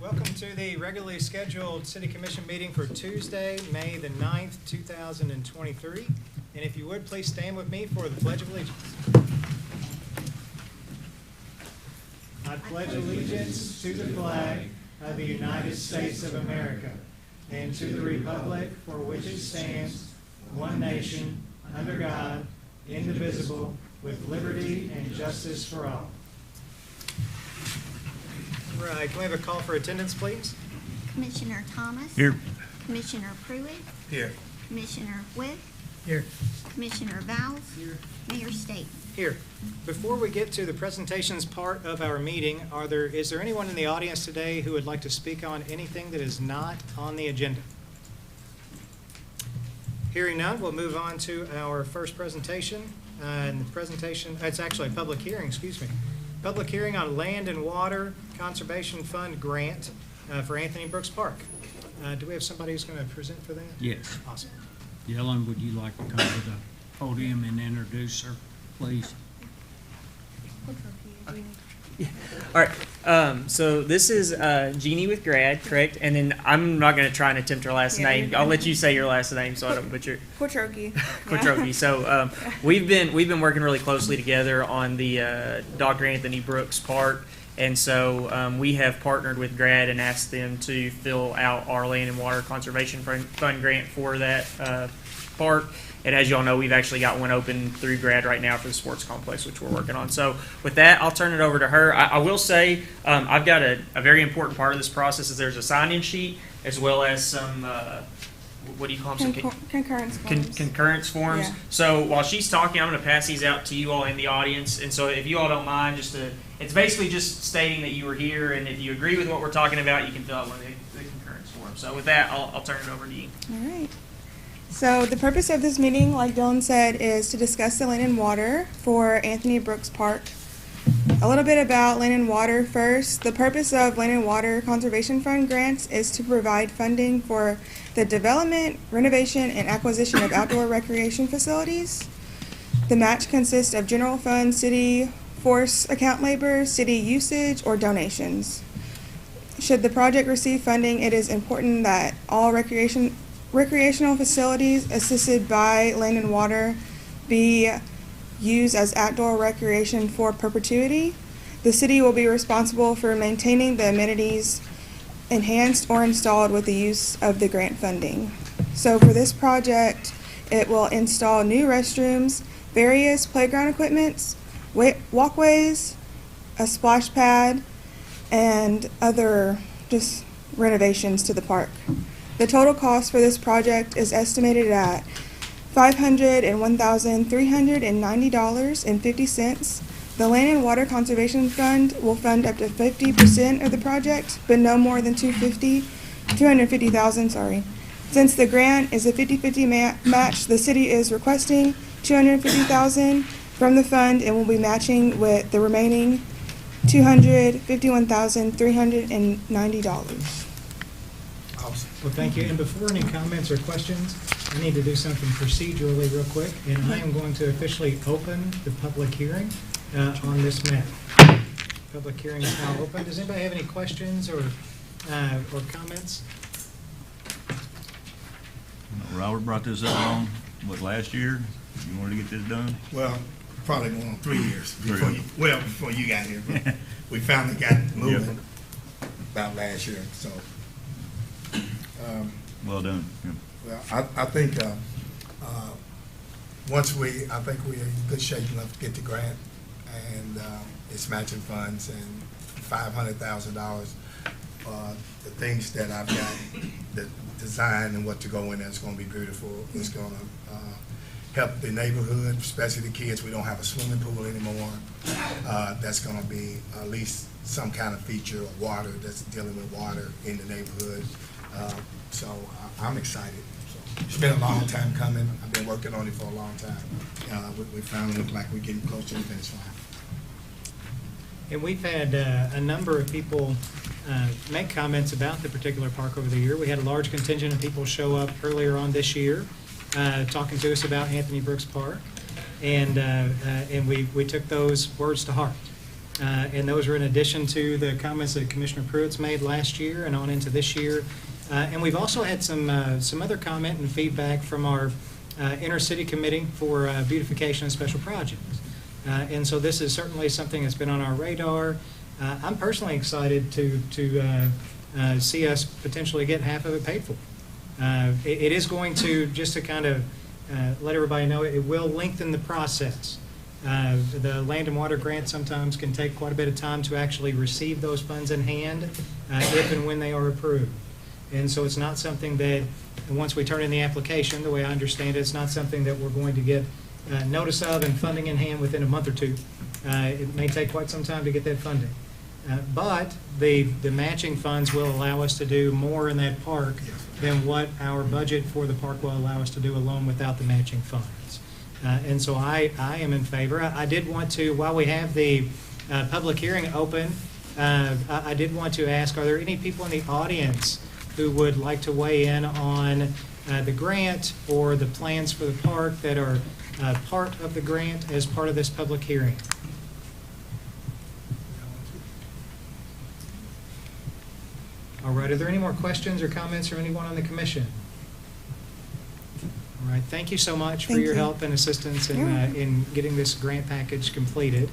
Welcome to the regularly scheduled City Commission meeting for Tuesday, May the 9th, 2023. And if you would, please stand with me for the Pledge of Allegiance. I pledge allegiance to the flag of the United States of America and to the republic for which it stands, one nation, under God, indivisible, with liberty and justice for all. Right, can we have a call for attendance, please? Commissioner Thomas. Here. Commissioner Pruitt. Here. Commissioner Witt. Here. Commissioner Vowles. Here. Mayor State. Here. Before we get to the presentations part of our meeting, is there anyone in the audience today who would like to speak on anything that is not on the agenda? Hearing none, we'll move on to our first presentation. And the presentation, it's actually a public hearing, excuse me. Public hearing on Land and Water Conservation Fund grant for Anthony Brooks Park. Do we have somebody who's going to present for that? Yes. Awesome. Yellen, would you like to come to the podium and introduce her, please? All right. So this is Jeannie with Grad, correct? And then I'm not going to try and attempt her last name. I'll let you say your last name so I don't butcher. Quattroki. Quattroki. So we've been working really closely together on the Dr. Anthony Brooks Park, and so we have partnered with Grad and asked them to fill out our Land and Water Conservation Fund grant for that park. And as you all know, we've actually got one open through Grad right now for the sports complex, which we're working on. So with that, I'll turn it over to her. I will say I've got a very important part of this process is there's a sign-in sheet as well as some, what do you call them? Concurrence forms. Concurrence forms. Yeah. So while she's talking, I'm going to pass these out to you all in the audience. And so if you all don't mind, it's basically just stating that you were here, and if you agree with what we're talking about, you can fill out one of the concurrence forms. So with that, I'll turn it over to you. All right. So the purpose of this meeting, like Dylan said, is to discuss the Land and Water for Anthony Brooks Park. A little bit about Land and Water first. The purpose of Land and Water Conservation Fund grants is to provide funding for the development, renovation, and acquisition of outdoor recreation facilities. The match consists of general fund, city force account labor, city usage, or donations. Should the project receive funding, it is important that all recreational facilities assisted by Land and Water be used as outdoor recreation for perpetuity. The city will be responsible for maintaining the amenities enhanced or installed with the use of the grant funding. So for this project, it will install new restrooms, various playground equipments, walkways, a splash pad, and other just renovations to the park. The total cost for this project is estimated at $501,390.50. The Land and Water Conservation Fund will fund up to 50% of the project, but no more than $250,000. Since the grant is a 50-50 match, the city is requesting $250,000 from the fund and will be matching with the remaining $251,390. Awesome. Well, thank you. And before any comments or questions, I need to do something procedurally real quick, and I am going to officially open the public hearing on this matter. Public hearing is now open. Does anybody have any questions or comments? Robert brought this up on, last year? You wanted to get this done? Well, probably going on 3 years before you got here. But we finally got it moving about last year. So, Well done. Yeah. well, I think once I think we're in good shape enough to get the grant, and it's matching funds and $500,000. The things that I've got, the design and what to go in there is going to be beautiful. It's going to help the neighborhood, especially the kids. We don't have a swimming pool anymore. That's going to be at least some kind of feature of water that's dealing with water in the neighborhood. So I'm excited. So it's been a long time coming. I've been working on it for a long time. We finally look like we're getting close to the finish line. And we've had a number of people make comments about the particular park over the year. We had a large contingent of people show up earlier on this year talking to us about Anthony Brooks Park, and we took those words to heart. And those are in addition to the comments that Commissioner Pruitt's made last year and on into this year. And we've also had some other comment and feedback from our Inter-City Committee for Beautification and Special Projects. And so this is certainly something that's been on our radar. I'm personally excited to see us potentially get half of it paid for. It is going to, just to kind of let everybody know, it will lengthen the process. The land and water grant sometimes can take quite a bit of time to actually receive those funds in hand if and when they are approved. And so it's not something that, once we turn in the application, the way I understand it, it's not something that we're going to get notice of and funding in hand within a month or two. It may take quite some time to get that funding. But the matching funds will allow us to do more in that park than what our budget for the park will allow us to do alone without the matching funds. And so I am in favor. I did want to, while we have the public hearing open, I did want to ask, are there any people in the audience who would like to weigh in on the grant or the plans for the park that are part of the grant as part of this public hearing? All right, are there any more questions or comments from anyone on the commission? All right, thank you so much for Thank your you. help and assistance You're welcome. in getting this grant package completed.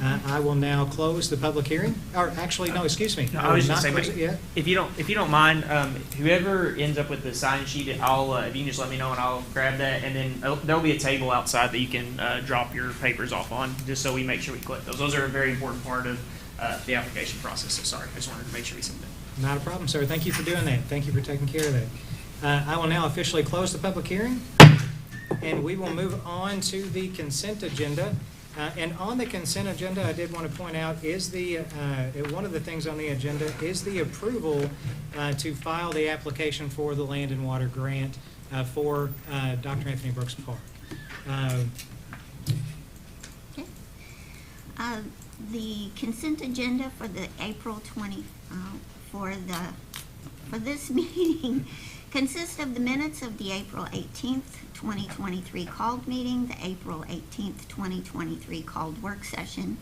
I will now close the public hearing, or actually, no, excuse me. No, I I will was not just saying, close it yet. if you don't mind, whoever ends up with the sign sheet, I'll if you can just let me know and I'll grab that, and then there'll be a table outside that you can drop your papers off on, just so we make sure we collect those. Those are a very important part of the application process. So sorry, I just wanted to make sure we sent them. Not a problem, sir. Thank you for doing that. Thank you for taking care of that. I will now officially close the public hearing, and we will move on to the consent agenda. And on the consent agenda, I did want to point out is one of the things on the agenda is the approval to file the application for the land and water grant for Dr. Anthony Brooks Park. Okay. The consent agenda for the April 20, for this meeting consists of the minutes of the April 18th, 2023 called meeting, the April 18th, 2023 called work session,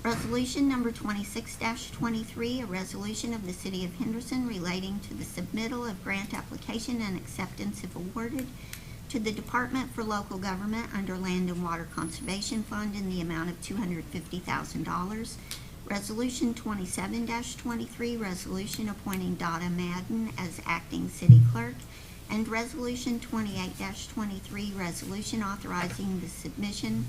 resolution number 26-23, a resolution of the City of Henderson relating to the submittal of grant application and acceptance if awarded to the Department for Local Government under Land and Water Conservation Fund in the amount of $250,000. Resolution 27-23, resolution appointing Donna Madden as acting city clerk, and resolution 28-23, resolution authorizing the submission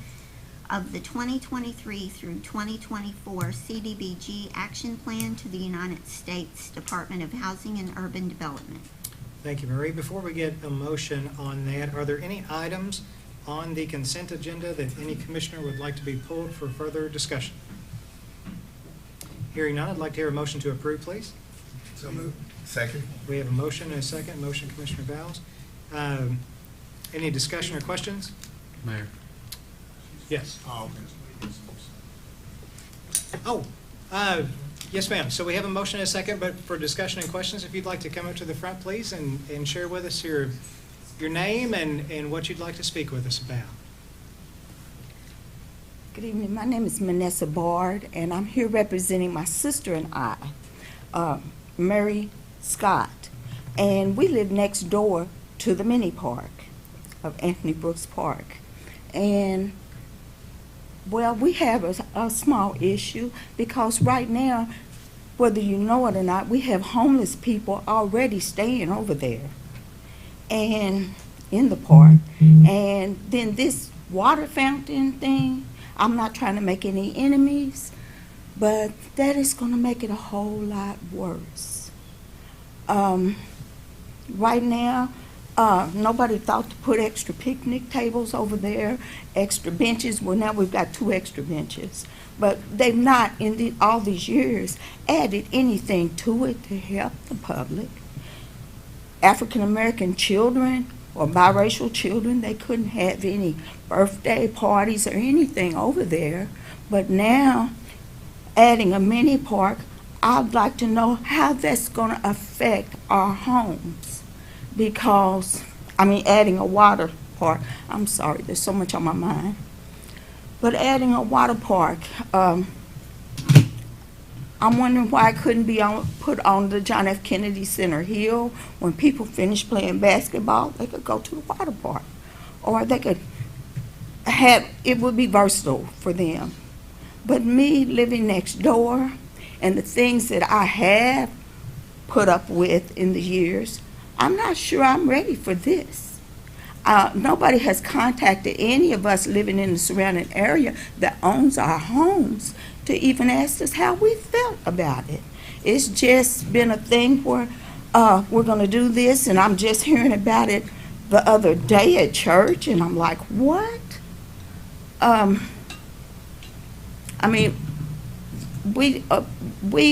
of the 2023 through 2024 CDBG action plan to the United States Department of Housing and Urban Development. Thank you, Marie. Before we get a motion on that, are there any items on the consent agenda that any commissioner would like to be pulled for further discussion? Hearing none, I'd like to hear a motion to approve, please. So moved. Second. We have a motion and a second. Motion, Commissioner Bowles. Any discussion or questions? Mayor. Yes. Oh, Oh, yes, ma'am. So we have a motion and a second, but for discussion and questions, if you'd like to come up to the front, please, and share with us your name and what you'd like to speak with us about. Good evening. My name is Manessa Bard, and I'm here representing my sister and I, Mary Scott. And we live next door to the mini park of Anthony Brooks Park. And, well, we have a small issue because right now, whether you know it or not, we have homeless people already staying over there and in the park. And then this water fountain thing, I'm not trying to make any enemies, but that is going to make it a whole lot worse. Right now, nobody thought to put extra picnic tables over there, extra benches. Well, now we've got 2 extra benches. But they've not, in all these years, added anything to it to help the public. African-American children or biracial children, they couldn't have any birthday parties or anything over there. But now, adding a mini park, I'd like to know how that's going to affect our homes. Because, adding a water park, I'm sorry, there's so much on my mind. But adding a water park, I'm wondering why it couldn't be put on the John F. Kennedy Center Hill. When people finish playing basketball, they could go to the water park. Or they could it would be versatile for them. But me living next door and the things that I have put up with in the years, I'm not sure I'm ready for this. Nobody has contacted any of us living in the surrounding area that owns our homes to even ask us how we felt about it. It's just been a thing where we're going to do this, and I'm just hearing about it the other day at church, and I'm like, what? I mean, we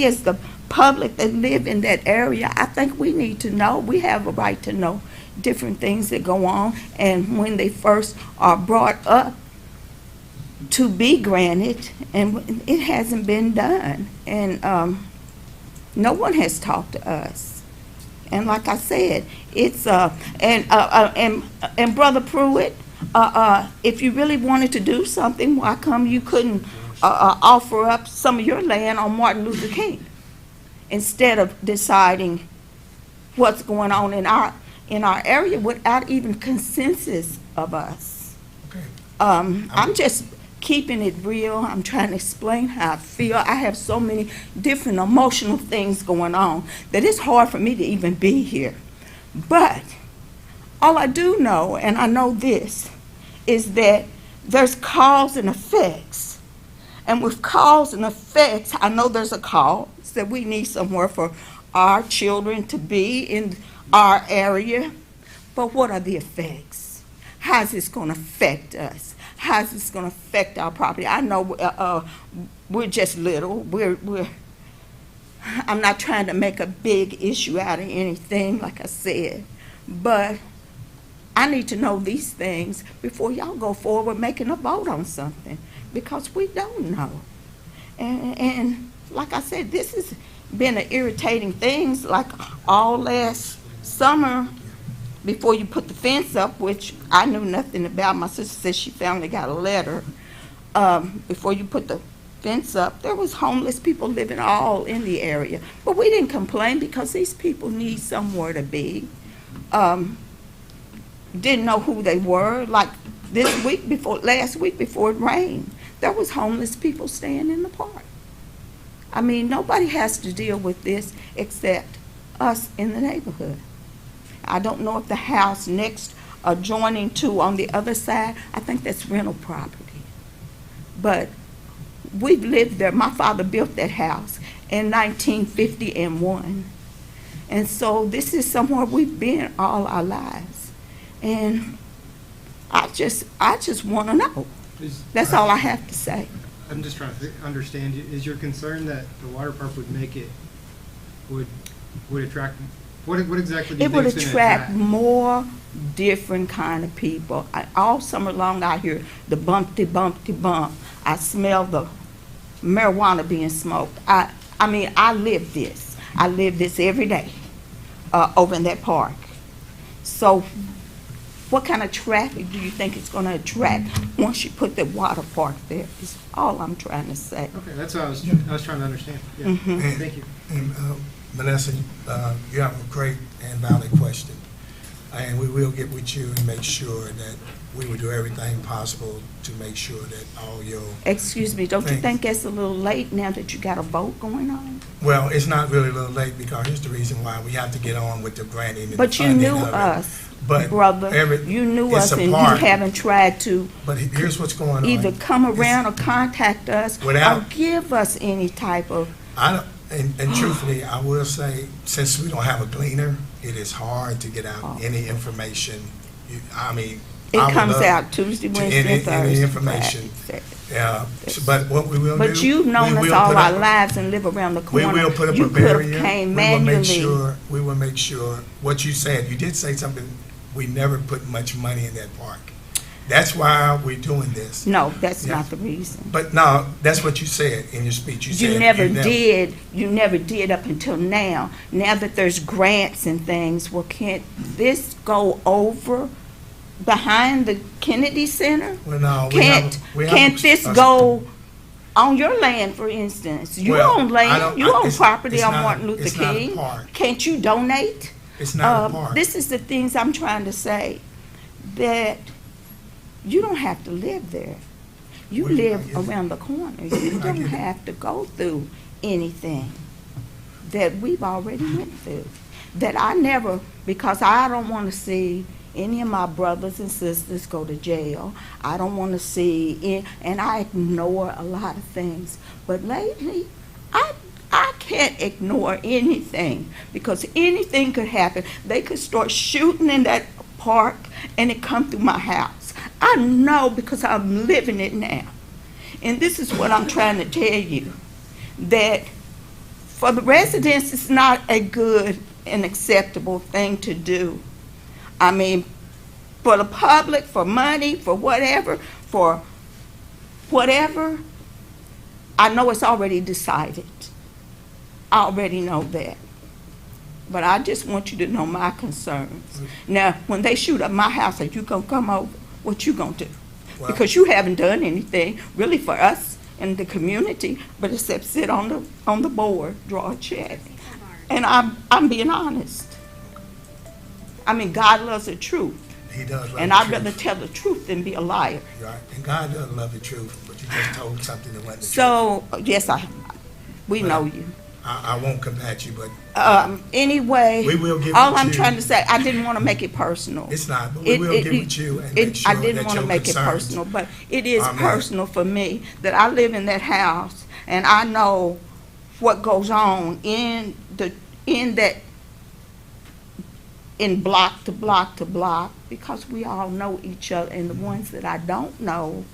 as the public that live in that area, I think we need to know. We have a right to know different things that go on, and when they first are brought up to be granted, and it hasn't been done, and no one has talked to us. And like I said, it's and Brother Pruitt, if you really wanted to do something, why come you couldn't offer up some of your land on Martin Luther King instead of deciding what's going on in our area without even consensus of us? Okay. I'm just keeping it real. I'm trying to explain how I feel. I have so many different emotional things going on that it's hard for me to even be here. But all I do know, and I know this, is that there's cause and effects. And with cause and effects, I know there's a cause that we need somewhere for our children to be in our area. But what are the effects? How's this going to affect us? How's this going to affect our property? I know we're just little. I'm not trying to make a big issue out of anything, like I said. But I need to know these things before y'all go forward making a vote on something, because we don't know. And like I said, this has been an irritating thing, like all last summer before you put the fence up, which I knew nothing about. My sister said she finally got a letter. Before you put the fence up, there was homeless people living all in the area. But we didn't complain because these people need somewhere to be. Didn't know who they were. Like last week before it rained, there was homeless people staying in the park. I mean, nobody has to deal with this except us in the neighborhood. I don't know if the house next adjoining to on the other side, I think that's rental property. But we've lived there. My father built that house in 1951. And so this is somewhere we've been all our lives. And I just want to know. That's all I have to say. I'm just trying to understand. Is your concern that the water park would make it, would attract, what exactly do you It think would it's gonna attract more different kind of people. All summer long I hear the bumpty bumpty bump. I smell the marijuana being smoked. I mean, I live this. I live this every day over in that park. So what kind of traffic do you think it's going to attract once you put the water park there? Is all I'm trying to say. Okay, that's what I was trying to understand. Yeah. Mhm. Thank you. And Vanessa, you have a great and valid question. And we will get with you and make sure that we will do everything possible to make sure that all your... Excuse me, don't you Thanks. think it's a little late now that you got a vote going on? Well, it's not really a little late, because here's the reason why we have to get on with the granting and the But you funding knew of it. us, But brother. You knew it's us, a and you park. haven't tried to But here's what's going on. either come It's- around or contact us or Without- give us any type of... And truthfully, I will say, since we don't have a gleaner, it is hard to get out any information. I mean, It I would comes love out Tuesday, to Wednesday, and any Thursday. information. Friday, Saturday. Yeah, but what we will do. But you've known we us will all put our up- lives and live around the We corner. will put up You a could have barrier. came We will make manually. sure, what you said, you did say something, we never put much money in that park. That's why we're doing this. No, that's Yeah. not the reason. But no, that's what you said in your speech. You said You never did up until now. Now that there's grants and things, well, can't this go over behind the Kennedy Center? Well, no, Can't this go On your land, for instance, you Well, own I land, don't- you own it's- property it's on not a- Martin Luther it's not a King. park. Can't you donate? It's not a park. This is the things I'm trying to say, that you don't have to live there. You Well, live I get it. around the corner. You I don't get it. have to go through anything that we've already went through. That I never, because I don't want to see any of my brothers and sisters go to jail. I don't want to see, and I ignore a lot of things. But lately, I can't ignore anything, because anything could happen. They could start shooting in that park and it come through my house. I know, because I'm living it now. And this is what I'm trying to tell you, that for the residents, it's not a good and acceptable thing to do. I mean, for the public, for money, for whatever, I know it's already decided. I already know that. But I just want you to know my concerns. Now, when they shoot up my house, are you gonna come over? What you gonna do? Well- Because you haven't done anything really for us in the community, but except sit on the board, draw a check. And I'm being honest. I mean, God loves the truth, He does love and the I'd truth. rather tell the truth than be a liar. Right, and God does love the truth, but you just told something that wasn't the truth. So, yes, we know you. I won't combat you, but Anyway, We will get all with I'm you. trying to say, I didn't want to make it personal. it's not, but we will get with you and make sure I didn't that want to your make it concerns personal, but it is are met. personal for me that I live in that house and I know what goes on in block to block to block, because we all know each other, and the ones that I don't know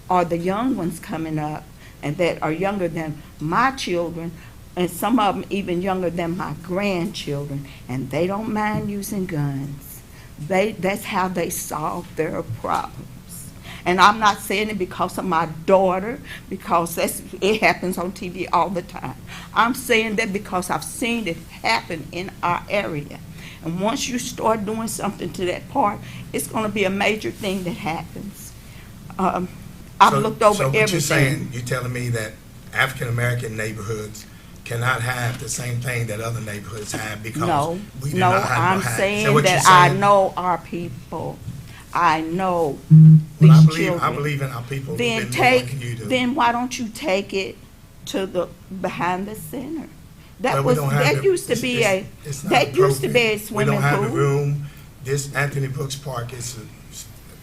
are the young ones coming up and that are younger than my children, and some of them even younger than my grandchildren, and they don't mind using guns. That's how they solve their problems. And I'm not saying it because of my daughter, because it happens on TV all the time. I'm saying that because I've seen it happen in our area. And once you start doing something to that park, it's going to be a major thing that happens. I've looked over So what everything. you're saying, you're telling me that African-American neighborhoods cannot have the same thing that other neighborhoods have because No, we do no, not have I'm no house. saying Is what that you're I saying? know our people. I know Well, these I children. believe in our people a Then little bit more take, than you do. then why don't you take it to the, behind the center? Well, we don't have That the- used to be it's not that used to be a appropriate. swimming We don't have the pool. room. This Anthony Brooks Park is the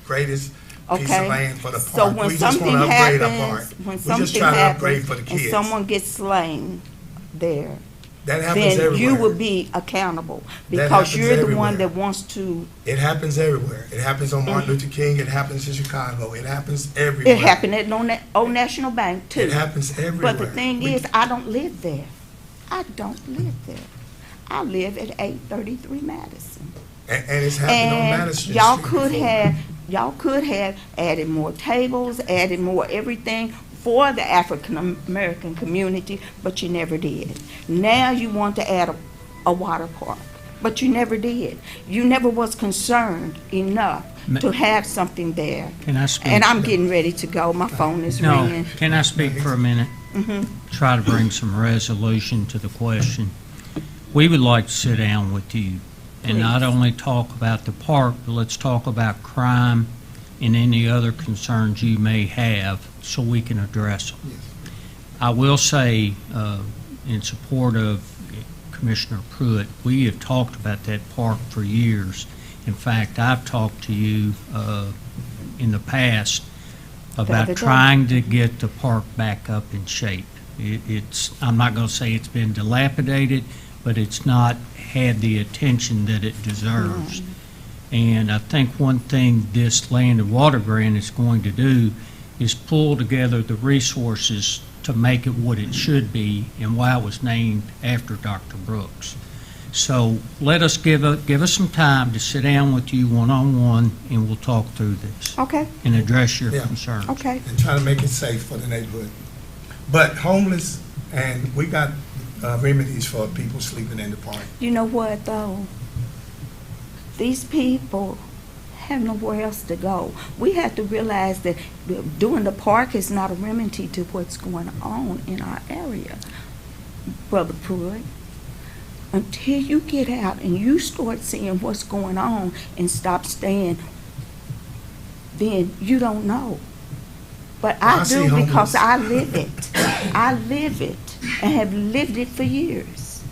greatest piece Okay. of land for the So park. when We just something want to upgrade our park. happens, when We just something try to upgrade happens for the and kids. someone gets slain there, That happens then you will everywhere. be accountable, That because happens you're the one everywhere. that wants to. It happens everywhere. It happens on Martin Luther King. It happens in Chicago. It happens everywhere. It happened at Old National Bank too. It happens everywhere. But the thing We- is, I don't live there. I don't live there. I live at 833 Madison. and it's happened on And Madison y'all Street could before. y'all could have added more tables, added more everything for the African American community, but you never did. Now you want to add a water park, but you never did. You never was concerned enough to have something there. Can I speak? And I'm getting ready to go. My phone is No, ringing. can I speak for a minute? Try to bring some resolution to the question. We would like to sit down with you and not Please. only talk about the park, but let's talk about crime and any other concerns you may have so we can address them. Yes. I will say, in support of Commissioner Pruitt, we have talked about that park for years. In fact, I've talked to you in the past about other day. trying to get the park back up in shape. I'm not going to say it's been dilapidated, but it's not had the attention that it deserves. And I think one thing this land and water grant is going to do is pull together the resources to make it what it should be and why it was named after Dr. Brooks. So let us give us some time to sit down with you one-on-one, and we'll talk through this Okay, and address your Yeah. concerns. okay. And try to make it safe for the neighborhood. But homeless, and we got remedies for people sleeping in the park. You know what, though? These people have nowhere else to go. We have to realize that doing the park is not a remedy to what's going on in our area, Brother Pruitt. Until you get out and you start seeing what's going on and stop staying, then you don't know. But I see do, because homeless. I live it. I live it and have lived it for years.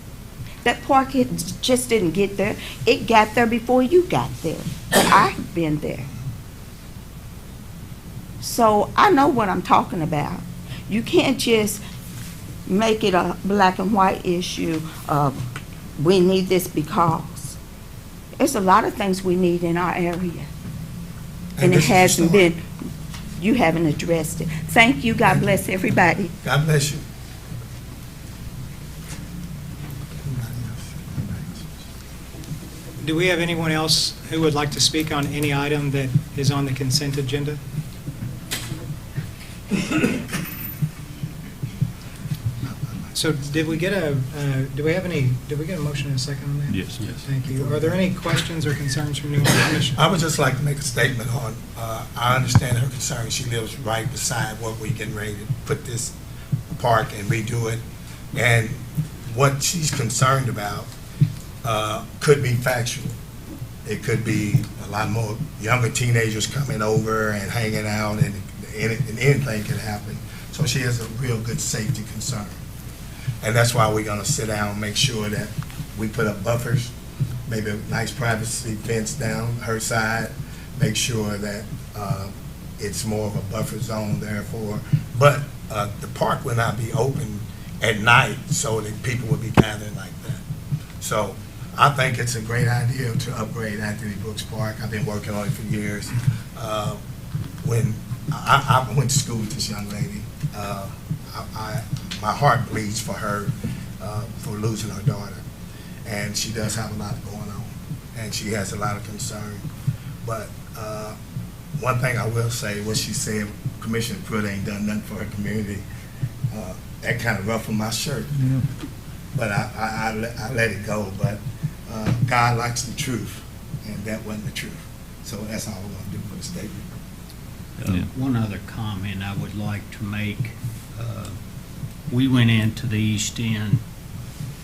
That park, it just didn't get there. It got there before you got there. But I've been there. So I know what I'm talking about. You can't just make it a black and white issue of we need this because. There's a lot of things we need in our area. And it this is the hasn't start. been, you haven't addressed it. Thank you. God bless everybody. God bless you. Do we have anyone else who would like to speak on any item that is on the consent agenda? So did we get a motion and a second on that? Yes. Thank you. Are there any questions or concerns from anyone on the commission? I would just like to make a statement on, I understand her concern. She lives right beside where we getting ready to put this park and redo it. And what she's concerned about could be factual. It could be a lot more younger teenagers coming over and hanging out, and anything can happen. So she has a real good safety concern. And that's why we're gonna sit down and make sure that we put up buffers, maybe a nice privacy fence down her side, make sure that it's more of a buffer zone therefore. But the park will not be open at night so that people will be gathering like that. So I think it's a great idea to upgrade Anthony Brooks Park. I've been working on it for years. When I went to school with this young lady, my heart bleeds for her for losing her daughter. And she does have a lot going on, and she has a lot of concern. But one thing I will say, what she said, Commissioner Pruitt ain't done nothing for her community, that kind of ruffled my shirt. Yeah. But I let it go. But God likes the truth, and that wasn't the truth. So that's all we're gonna do for the statement. Yeah. One other comment I would like to make. We went into the East End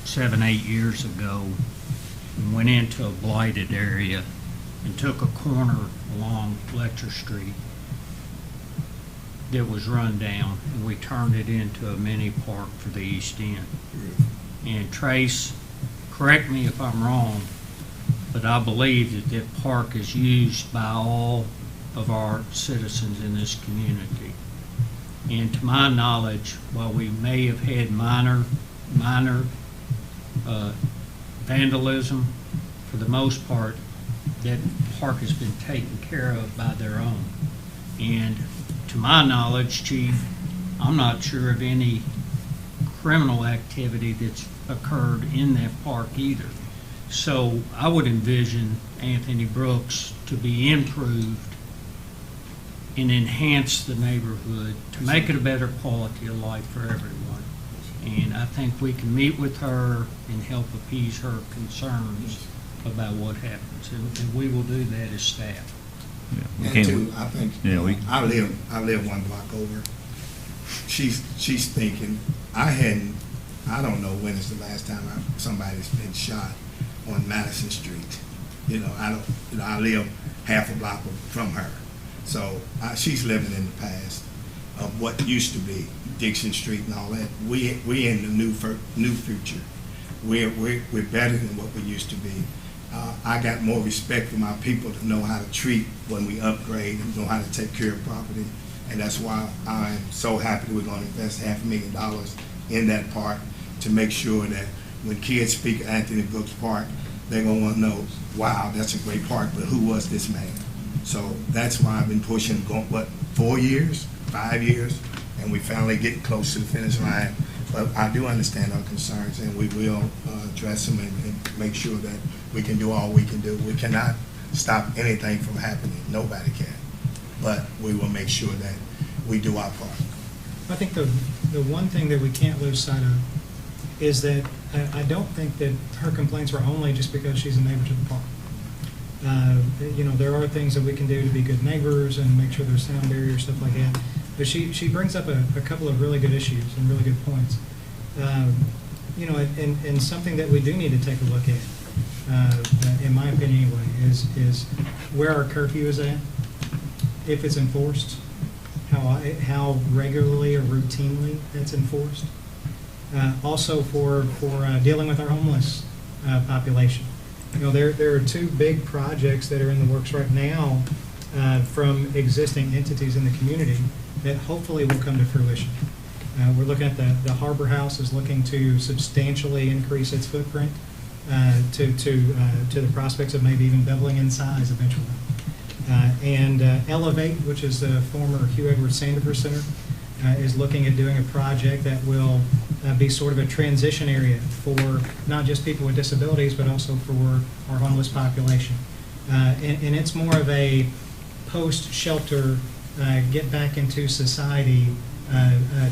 7, 8 years ago and went into a blighted area and took a corner along Fletcher Street that was run down, and we turned it into a mini park for the East End. And Trace, correct me if I'm wrong, but I believe that that park is used by all of our citizens in this community. And to my knowledge, while we may have had minor vandalism, for the most part, that park has been taken care of by their own. And to my knowledge, Chief, I'm not sure of any criminal activity that's occurred in that park either. So I would envision Anthony Brooks to be improved and enhance the neighborhood to make it a better quality of life for everyone. And I think we can meet with her and help appease her concerns about what happens. And we will do that as staff. Yeah. We And can't- two, I think, Yeah, I live one block over. She's thinking, I don't know when is the last time somebody's been shot on Madison Street. I live half a block from her. So she's living in the past of what used to be Dixon Street and all that. We in the new future. We're better than what we used to be. I got more respect for my people to know how to treat when we upgrade and know how to take care of property. And that's why I'm so happy that we're going to invest $500,000 in that park to make sure that when kids speak of Anthony Brooks Park, they're going to want to know, wow, that's a great park, but who was this man? So that's why I've been pushing, 4 years, 5 years, and we finally getting close to the finish line. But I do understand our concerns, and we will address them and make sure that we can do all we can do. We cannot stop anything from happening. Nobody can. But we will make sure that we do our part. I think the one thing that we can't lose sight of is that I don't think that her complaints were only just because she's a neighbor to the park. you know, there are things that we can do to be good neighbors and make sure there's sound barriers, stuff like that. But she brings up a couple of really good issues and really good points. You know, and something that we do need to take a look at, in my opinion anyway, is where our curfew is at, if it's enforced, how regularly or routinely that's enforced. Also for dealing with our homeless population. You know, there are two big projects that are in the works right now from existing entities in the community that hopefully will come to fruition. We're looking at the Harbor House is looking to substantially increase its footprint to the prospects of maybe even doubling in size eventually. And Elevate, which is the former Hugh Edwards Sandifer Center, is looking at doing a project that will be sort of a transition area for not just people with disabilities, but also for our homeless population. And it's more of a post-shelter, get back into society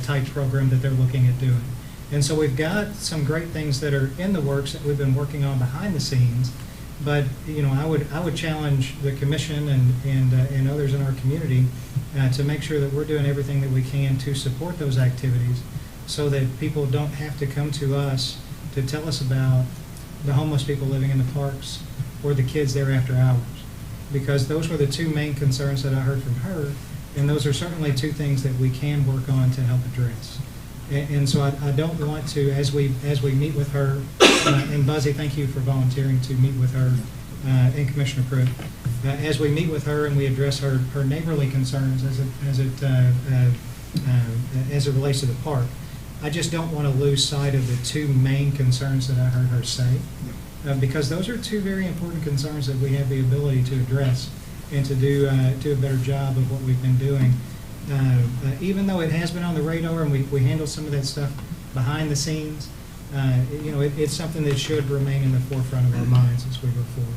type program that they're looking at doing. And so we've got some great things that are in the works that we've been working on behind the scenes. But you know, I would challenge the commission and others in our community to make sure that we're doing everything that we can to support those activities, so that people don't have to come to us to tell us about the homeless people living in the parks or the kids there after hours, because those were the two main concerns that I heard from her, and those are certainly two things that we can work on to help address. And so I don't want to, as we meet with her, and Buzzy, thank you for volunteering to meet with her, and Commissioner Pruitt, as we meet with her and we address her neighborly concerns as it relates to the park, I just don't want to lose sight of the two main concerns that I heard her say, because those are two very important concerns that we have the ability to address and to do a better job of what we've been doing. Even though it has been on the radar and we handle some of that stuff behind the scenes, you know, it's something that should remain in the forefront of our minds as we go forward.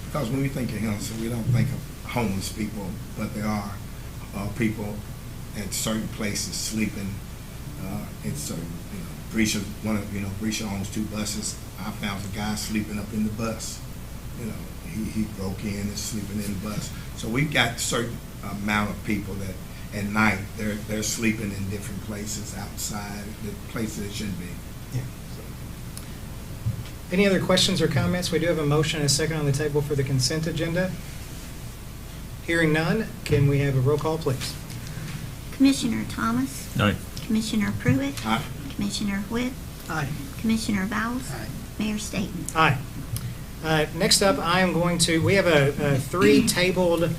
Because when we think of Henderson, we don't think of homeless people, but there are people at certain places sleeping in certain, you know, Brescia owns 2 buses. I found a guy sleeping up in the bus. You know, he broke in and sleeping in the bus. So we've got a certain amount of people that at night they're sleeping in different places outside, the places they shouldn't be. Yeah. Any other questions or comments? We do have a motion and a second on the table for the consent agenda. Hearing none, can we have a roll call, please? Commissioner Thomas, Aye. Commissioner Pruitt, Aye. Commissioner Whitt, Aye. Commissioner Bowles, Mayor Staten. Aye. Next up, I am going to, we have a 3 tabled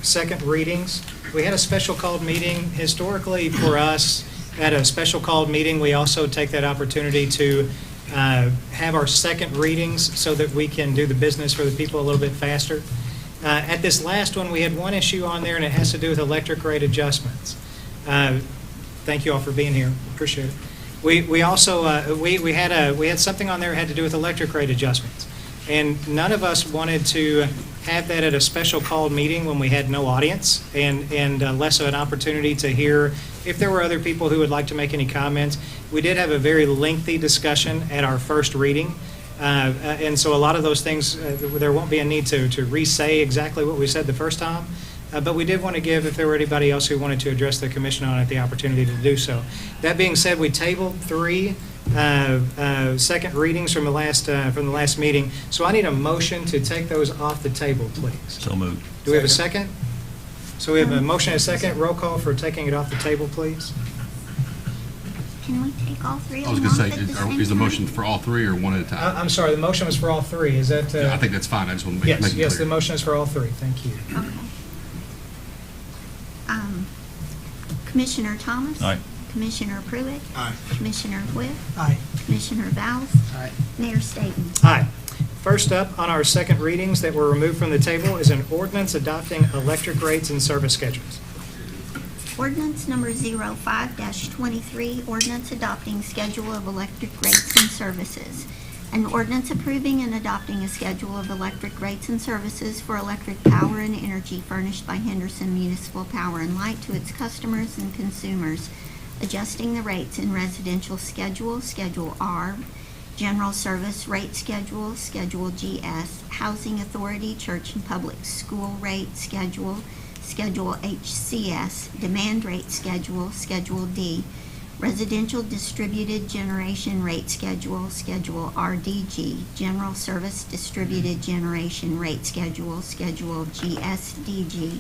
second readings. We had a special called meeting. Historically, for us, at a special called meeting, we also take that opportunity to have our second readings so that we can do the business for the people a little bit faster. At this last one, we had one issue on there, and it has to do with electric rate adjustments. Thank you all for being here. Appreciate it. We also we had something on there that had to do with electric rate adjustments, and none of us wanted to have that at a special called meeting when we had no audience and less of an opportunity to hear if there were other people who would like to make any comments. We did have a very lengthy discussion at our first reading, and so a lot of those things there won't be a need to re-say exactly what we said the first time. But we did want to give, if there were anybody else who wanted to address the commission on it, the opportunity to do so. That being said, we tabled 3 second readings from the last meeting. So I need a motion to take those off the table, please. So moved. Do we have a second? So we have a motion and a second. Roll call for taking it off the table, please. Can we take all 3 I of was them gonna off say, at the same is the time? motion for all 3 or one at a time? I'm sorry, the motion was for all 3. Is that? Yeah, I think that's fine. I just want to make it Yes, the clear. motion is for all 3. Thank you. Okay. Commissioner Thomas. Aye. Commissioner Pruitt. Aye. Commissioner Whitt. Aye. Commissioner Bowles. Aye. Mayor Staten. Aye. First up on our second readings that were removed from the table is an ordinance adopting electric rates and service schedules. Ordinance number 05-23, ordinance adopting schedule of electric rates and services. An ordinance approving and adopting a schedule of electric rates and services for electric power and energy furnished by Henderson Municipal Power and Light to its customers and consumers, adjusting the rates in residential schedule, Schedule R, General Service Rate Schedule, Schedule GS, Housing Authority Church and Public School Rate Schedule, Schedule HCS, Demand Rate Schedule, Schedule D, Residential Distributed Generation Rate Schedule, Schedule RDG, General Service Distributed Generation Rate Schedule, Schedule GSDG,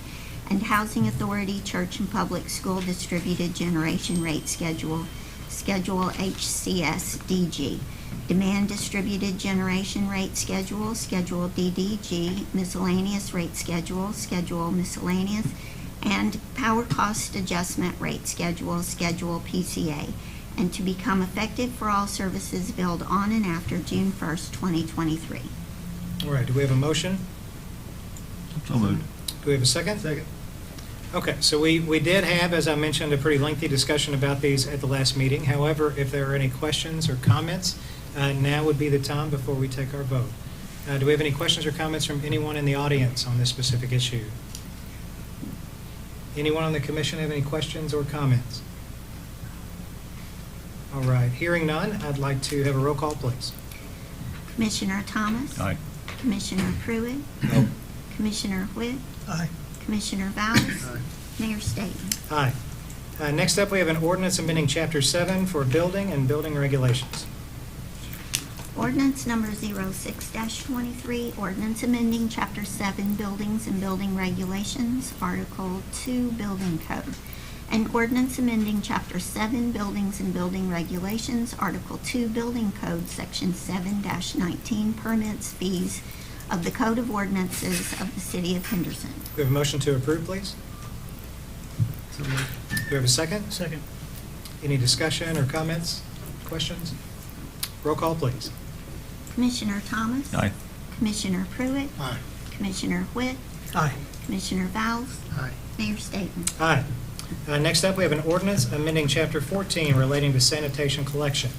and Housing Authority Church and Public School Distributed Generation Rate Schedule, Schedule HCSDG, Demand Distributed Generation Rate Schedule, Schedule DDG, Miscellaneous Rate Schedule, Schedule Miscellaneous, and Power Cost Adjustment Rate Schedule, Schedule PCA, and to become effective for all services billed on and after June 1st, 2023. All right, do we have a motion? So moved. Do we have a second? Second. Okay, so we did have, as I mentioned, a pretty lengthy discussion about these at the last meeting. However, if there are any questions or comments, now would be the time before we take our vote. Do we have any questions or comments from anyone in the audience on this specific issue? Anyone on the commission have any questions or comments? All right, hearing none, I'd like to have a roll call, please. Commissioner Thomas? Aye. Commissioner Pruitt? No. Commissioner Whitt? Aye. Commissioner Vowles? Aye. Mayor Staten? Aye. Next up, we have an ordinance amending Chapter 7 for building and building regulations. Ordinance number 06-23, ordinance amending Chapter 7 Buildings and Building Regulations, Article 2 Building Code. An ordinance amending Chapter 7 Buildings and Building Regulations, Article 2 Building Code, Section 7-19 Permits, Fees of the Code of Ordinances of the City of Henderson. We have a motion to approve, please. So moved. Do we have a second? Second. Any discussion or comments, questions? Roll call, please. Commissioner Thomas? Aye. Commissioner Pruitt? Aye. Commissioner Whitt? Aye. Commissioner Vowles? Aye. Mayor Staten? Aye. Next up, we have an ordinance amending Chapter 14 relating to sanitation collection.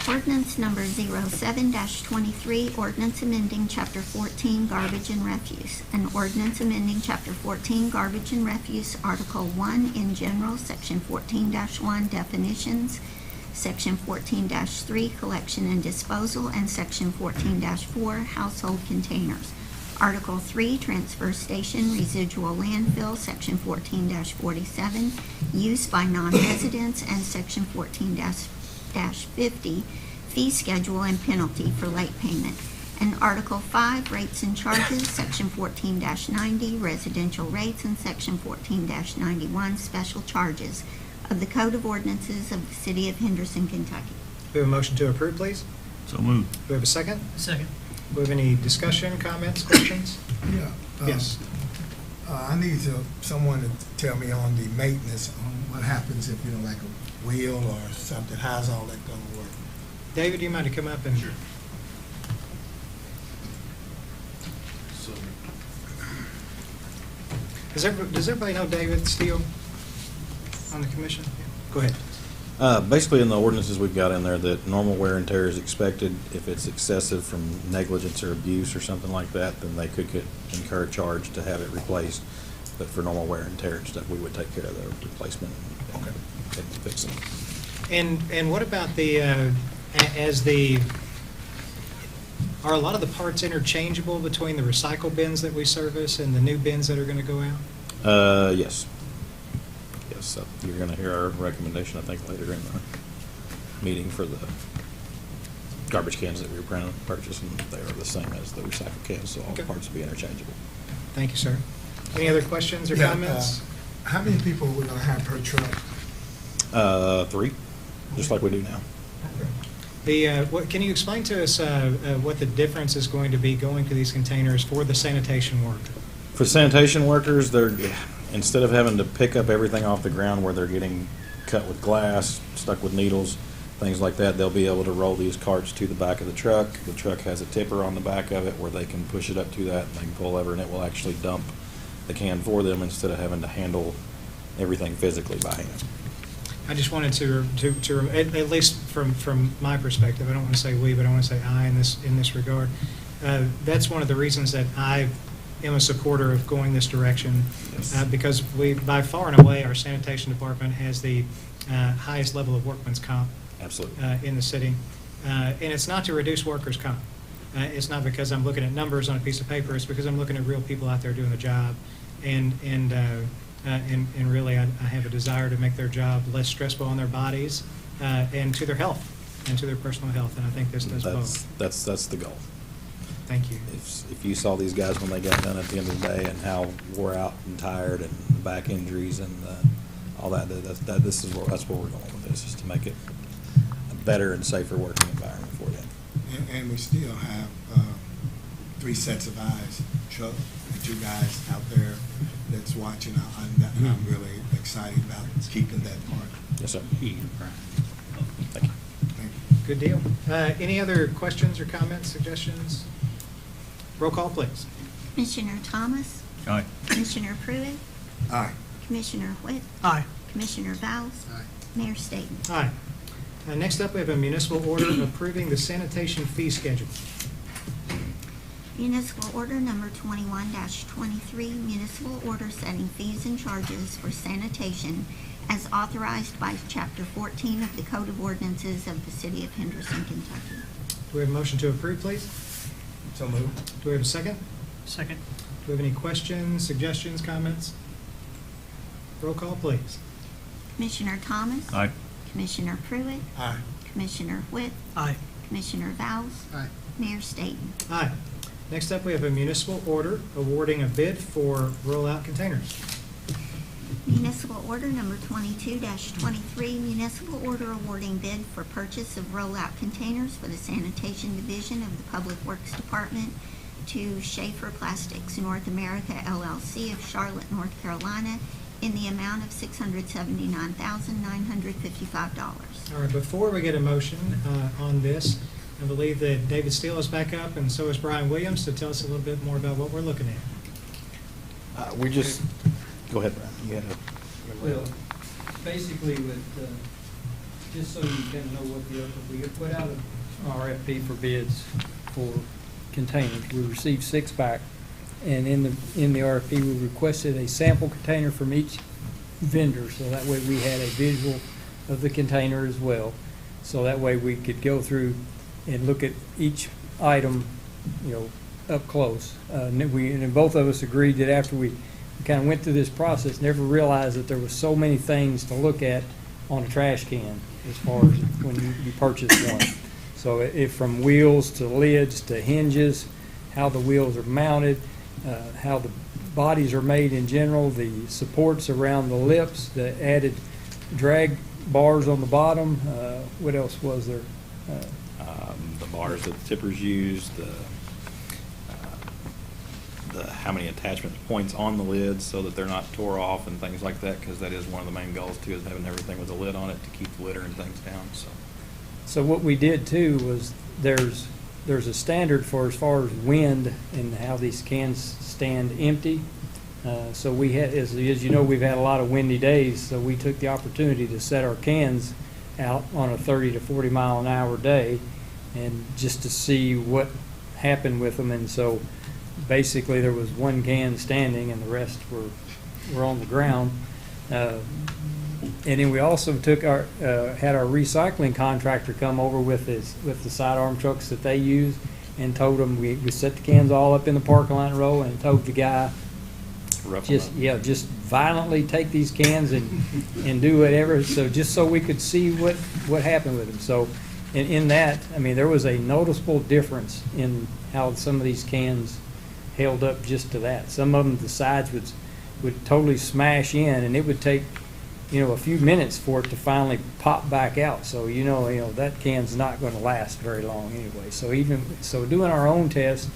Ordinance number 07-23, ordinance amending Chapter 14 Garbage and Refuse. An ordinance amending Chapter 14 Garbage and Refuse, Article 1 in general, Section 14-1 definitions, Section 14-3 collection and disposal, and Section 14-4 household containers. Article 3 transfer station residual landfill, Section 14-47 use by non-residents, and Section 14-50 fee schedule and penalty for late payment. And Article 5 rates and charges, Section 14-90 residential rates, and Section 14-91 special charges of the Code of Ordinances of the City of Henderson, Kentucky. We have a motion to approve, please. So moved. Do we have a second? Second. Do we have any discussion, comments, questions? Yeah. Yes. I need someone to tell me on the maintenance, on what happens if, like a wheel or something, how's all that gonna work? David, do you mind to come up and? Sure. Does everybody know David Steele on the commission? Go ahead. Basically, in the ordinances we've got in there, that normal wear and tear is expected. If it's excessive from negligence or abuse or something like that, then they could incur a charge to have it replaced. But for normal wear and tear and stuff, we would take care of the replacement and fix it. And what about are a lot of the parts interchangeable between the recycle bins that we service and the new bins that are going to go out? Yes. Yes, so you're going to hear our recommendation, I think, later in the meeting for the garbage cans that we were planning on purchasing. They are the same as the recycle cans, so all the Okay. parts will be interchangeable. Thank you, sir. Any other questions or Yeah, comments? How many people we're gonna have per truck? 3, just like we do now. Can you explain to us what the difference is going to be going to these containers for the sanitation work? For sanitation workers, instead of having to pick up everything off the ground where they're getting cut with glass, stuck with needles, things like that, they'll be able to roll these carts to the back of the truck. The truck has a tipper on the back of it where they can push it up to that, and they can pull over, and it will actually dump the can for them instead of having to handle everything physically by hand. I just wanted to at least from my perspective, I don't want to say we, but I want to say I in this regard. That's one of the reasons that I am a supporter of going this direction, Yes. because by far and away, our sanitation department has the highest level of workman's comp Absolutely. in the city. And it's not to reduce workers' comp. It's not because I'm looking at numbers on a piece of paper. It's because I'm looking at real people out there doing the job. And really, I have a desire to make their job less stressful on their bodies and to their health and to their personal health. And I think this does both. That's the goal. Thank you. If you saw these guys when they got done at the end of the day and how wore out and tired and the back injuries and all that, that's where we're going with this, is to make it a better and safer working environment for you. And we still have 3 sets of eyes, Chuck and 2 guys out there that's watching, and I'm really excited about keeping that part. Yes, sir. Thank you. Thank you. Good deal. Any other questions or comments, suggestions? Roll call, please. Commissioner Thomas? Aye. Commissioner Pruitt? Aye. Commissioner Whit? Aye. Commissioner Vowles? Aye. Mayor Staten? Aye. Next up, we have a municipal order approving the sanitation fee schedule. Municipal order number 21-23, municipal order setting fees and charges for sanitation as authorized by Chapter 14 of the Code of Ordinances of the City of Henderson, Kentucky. Do we have a motion to approve, please? So moved. Do we have a second? Second. Do we have any questions, suggestions, comments? Roll call, please. Commissioner Thomas? Aye. Commissioner Pruitt? Aye. Commissioner Whit? Aye. Commissioner Vowles? Aye. Mayor Staten? Aye. Next up, we have a municipal order awarding a bid for rollout containers. Municipal order number 22-23, municipal order awarding bid for purchase of rollout containers for the sanitation division of the Public Works Department to Schaefer Plastics North America LLC of Charlotte, North Carolina, in the amount of $679,955. All right, before we get a motion on this, I believe that David Steele is back up, and so is Brian Williams, to tell us a little bit more about what we're looking at. Go ahead, Brian. You had Well, basically with, just so you kind of know what we had put out an RFP for bids for containers. We received 6 back, and in the RFP, we requested a sample container from each vendor, so that way we had a visual of the container as well. So that way we could go through and look at each item, up close. And both of us agreed that after we kind of went through this process, never realized that there was so many things to look at on a trash can as far as when you purchase one. So from wheels to lids to hinges, how the wheels are mounted, how the bodies are made in general, the supports around the lips, the added drag bars on the bottom. What else was there? the bars that the tippers use, the how many attachment points on the lids so that they're not tore off and things like that, because that is one of the main goals too, is having everything with a lid on it to keep the litter and things down. So what we did too was there's a standard for as far as wind and how these cans stand empty. So we had, as you know, we've had a lot of windy days, so we took the opportunity to set our cans out on a 30 to 40 mile an hour day, and just to see what happened with them. And so basically there was one can standing and the rest were on the ground. And then we also took had our recycling contractor come over with the sidearm trucks that they use, and told them we set the cans all up in the parking lot row, and told the guy, just violently take these cans and do whatever. So just so we could see what happened with them. So in that, I mean, there was a noticeable difference in how some of these cans held up just to that. Some of them, the sides would totally smash in, and it would take a few minutes for it to finally pop back out. So that can's not going to last very long anyway. So doing our own test,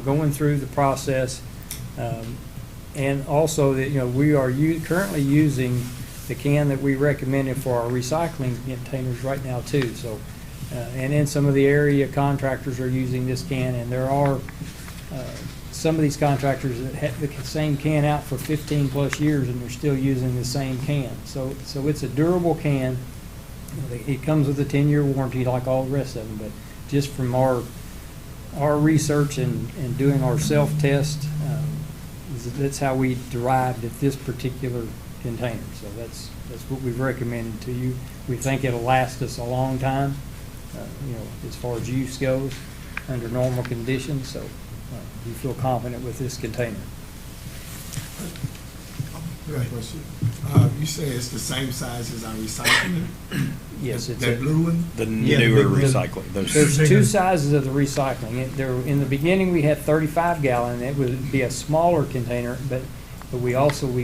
going through the process, and also that we are currently using the can that we recommended for our recycling containers right now too. So and then some of the area contractors are using this can, and there are some of these contractors that have the same can out for 15 plus years and they're still using the same can. So it's a durable can. It comes with a 10-year warranty like all the rest of them, but just from our research and doing our self-test, that's how we derived at this particular container. So that's what we've recommended to you. We think it'll last us a long time. as far as use goes, under normal conditions, so we feel confident with this container. Good question. You say it's the same size as our recycling? Yes, it's That blue one? The Yeah, the newer big- recycling, There's those, two sizes of the recycling. In the beginning, we had 35 gallon. It would be a smaller container, but we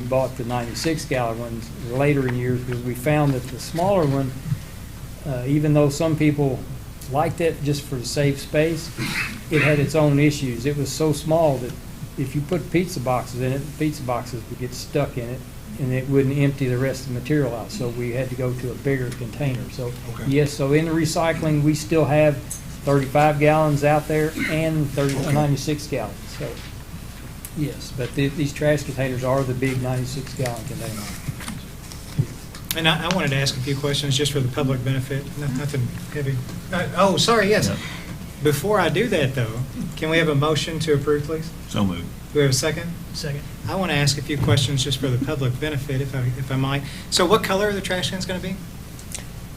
bought the 96 gallon ones later in years because we found that the smaller one, even though some people liked it just for the safe space, it had its own issues. It was so small that if you put pizza boxes in it, the pizza boxes would get stuck in it, and it wouldn't empty the rest of the material out. So we had to go to a bigger container. So Okay. yes, so in the recycling, we still have 35 gallons out there and 96 gallons. So yes, but these trash containers are the big 96 gallon containers. And I wanted to ask a few questions just for the public benefit, nothing heavy. Oh, sorry, yes. Before I do that, though, can we have a motion to approve, please? So moved. Do we have a second? Second. I want to ask a few questions just for the public benefit, if I might. So what color are the trash cans going to be?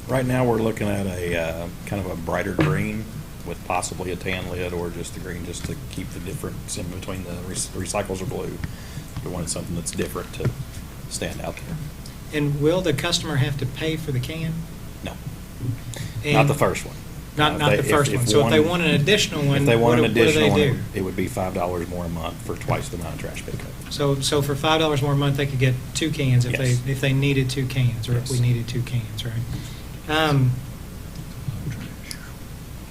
right now, we're looking at a kind of a brighter green with possibly a tan lid or just the green, just to keep the difference in between the recycles are blue. We wanted something that's different to stand out there. And will the customer have to pay for the can? No, And- not the first one. Not If the they- first if one. So if they one- want an additional one, If they want an what do they additional one, do? it would be $5 more a month for twice the amount of trash pickup. So for $5 more a month, they could get 2 cans Yes. if they needed 2 cans, or if we Yes. needed 2 cans, right?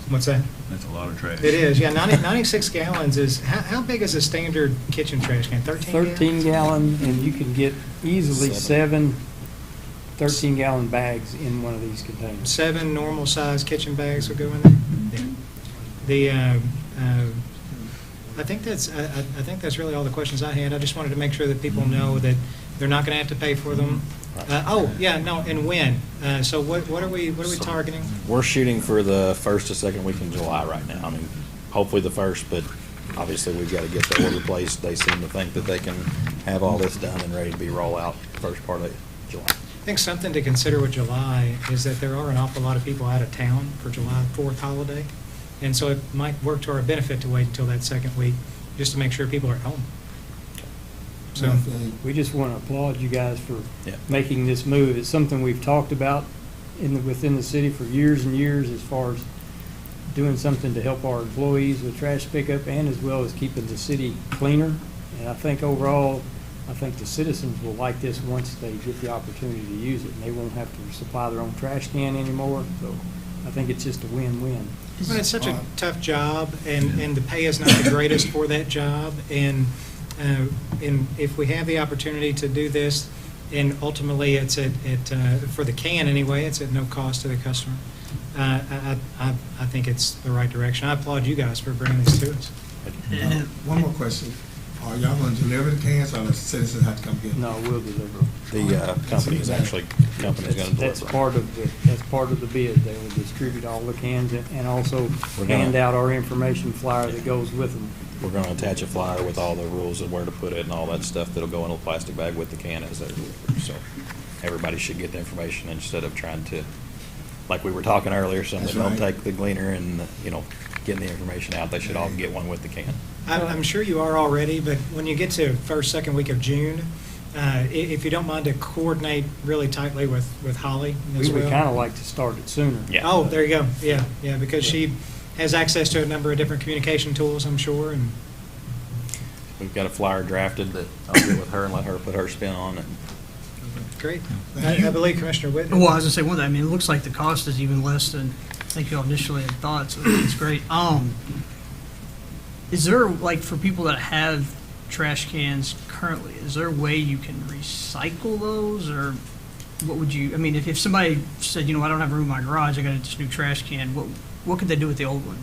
What's that? That's a lot of trash. It is, yeah, 96 gallons is, how big is a standard kitchen trash can? 13 gallons? 13 gallon, and you can get easily 7 13-gallon bags in one of these containers. 7 normal size kitchen bags will go in there? Yeah. I think that's really all the questions I had. I just wanted to make sure that people know that they're not going to have to pay for them. And when? So what are we targeting? We're shooting for the first to second week in July right now. I mean, hopefully the first, but obviously we've got to get the order placed. They seem to think that they can have all this done and ready to be roll out first part of July. I think something to consider with July is that there are an awful lot of people out of town for July 4th holiday. And so it might work to our benefit to wait until that second week, just to make sure people are at home. So, We just want to applaud you guys for Yeah. making this move. It's something we've talked about within the city for years and years, as far as doing something to help our employees with trash pickup and as well as keeping the city cleaner. And I think overall, the citizens will like this once they get the opportunity to use it, and they won't have to supply their own trash can anymore. So I think it's just a win-win. but it's such a tough job, and the pay is not the greatest for that job. And if we have the opportunity to do this, and ultimately it's for the can anyway, it's at no cost to the customer. I think it's the right direction. I applaud you guys for bringing this to us. One more question. Are y'all going to deliver the cans, or the citizens have to come get them? No, we'll deliver. The company's going to That's deliver. part of the bid. They will distribute all the cans and also We're gonna- hand out our information flyer that goes with them. We're going to attach a flyer with all the rules of where to put it and all that stuff that'll go in a plastic bag with the can as they're delivered. So everybody should get the information instead of trying to, like we were talking earlier, some that That's don't right. take the gleaner and, getting the information out, they should all get one with the can. I'm sure you are already, but when you get to first, second week of June, if you don't mind to coordinate really tightly with Holly as We would well. kind of like to start it sooner. Yeah. Oh, there you go. Yeah, because she has access to a number of different communication tools, I'm sure, and We've got a flyer drafted that I'll get with her and let her put her spin on it. great. I believe Commissioner Whitten. Well, I was gonna say one thing, I mean, it looks like the cost is even less than I think y'all initially had thought, so it's great. Is there, like, for people that have trash cans currently, is there a way you can recycle those, or what would you, I mean, if somebody said, I don't have room in my garage, I got this new trash can, what could they do with the old one?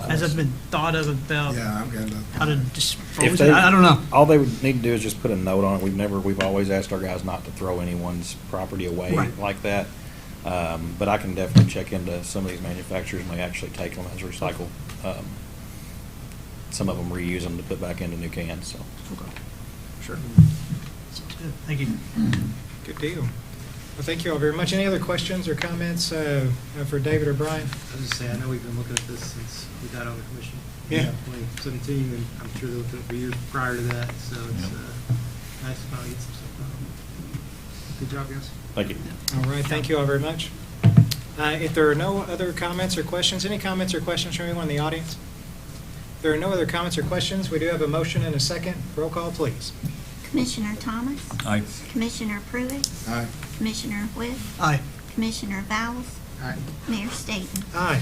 Has that been thought of about Yeah, I've got enough. how to If dispose they- of it? I don't know. All they would need to do is just put a note on it. We've always asked our guys not to throw anyone's property away Right. like that. But I can definitely check into some of these manufacturers, and they actually take them as recycled. Some of them reuse them to put back into new cans, so. Okay. Sure. Sounds good. Thank you. Good deal. Well, thank you all very much. Any other questions or comments for David or Brian? I was just saying, I know we've been looking at this since we got on the commission. Yeah. 2017, and I'm sure they looked at it for years prior to that, so it's nice to finally get some stuff done. Good job, guys. Thank you. All right, thank you all very much. If there are no other comments or questions, any comments or questions from anyone in the audience? If there are no other comments or questions, we do have a motion and a second. Roll call, please. Commissioner Thomas? Aye. Commissioner Pruitt? Aye. Commissioner Whitt? Aye. Commissioner Vowles? Aye. Mayor Staten? Aye.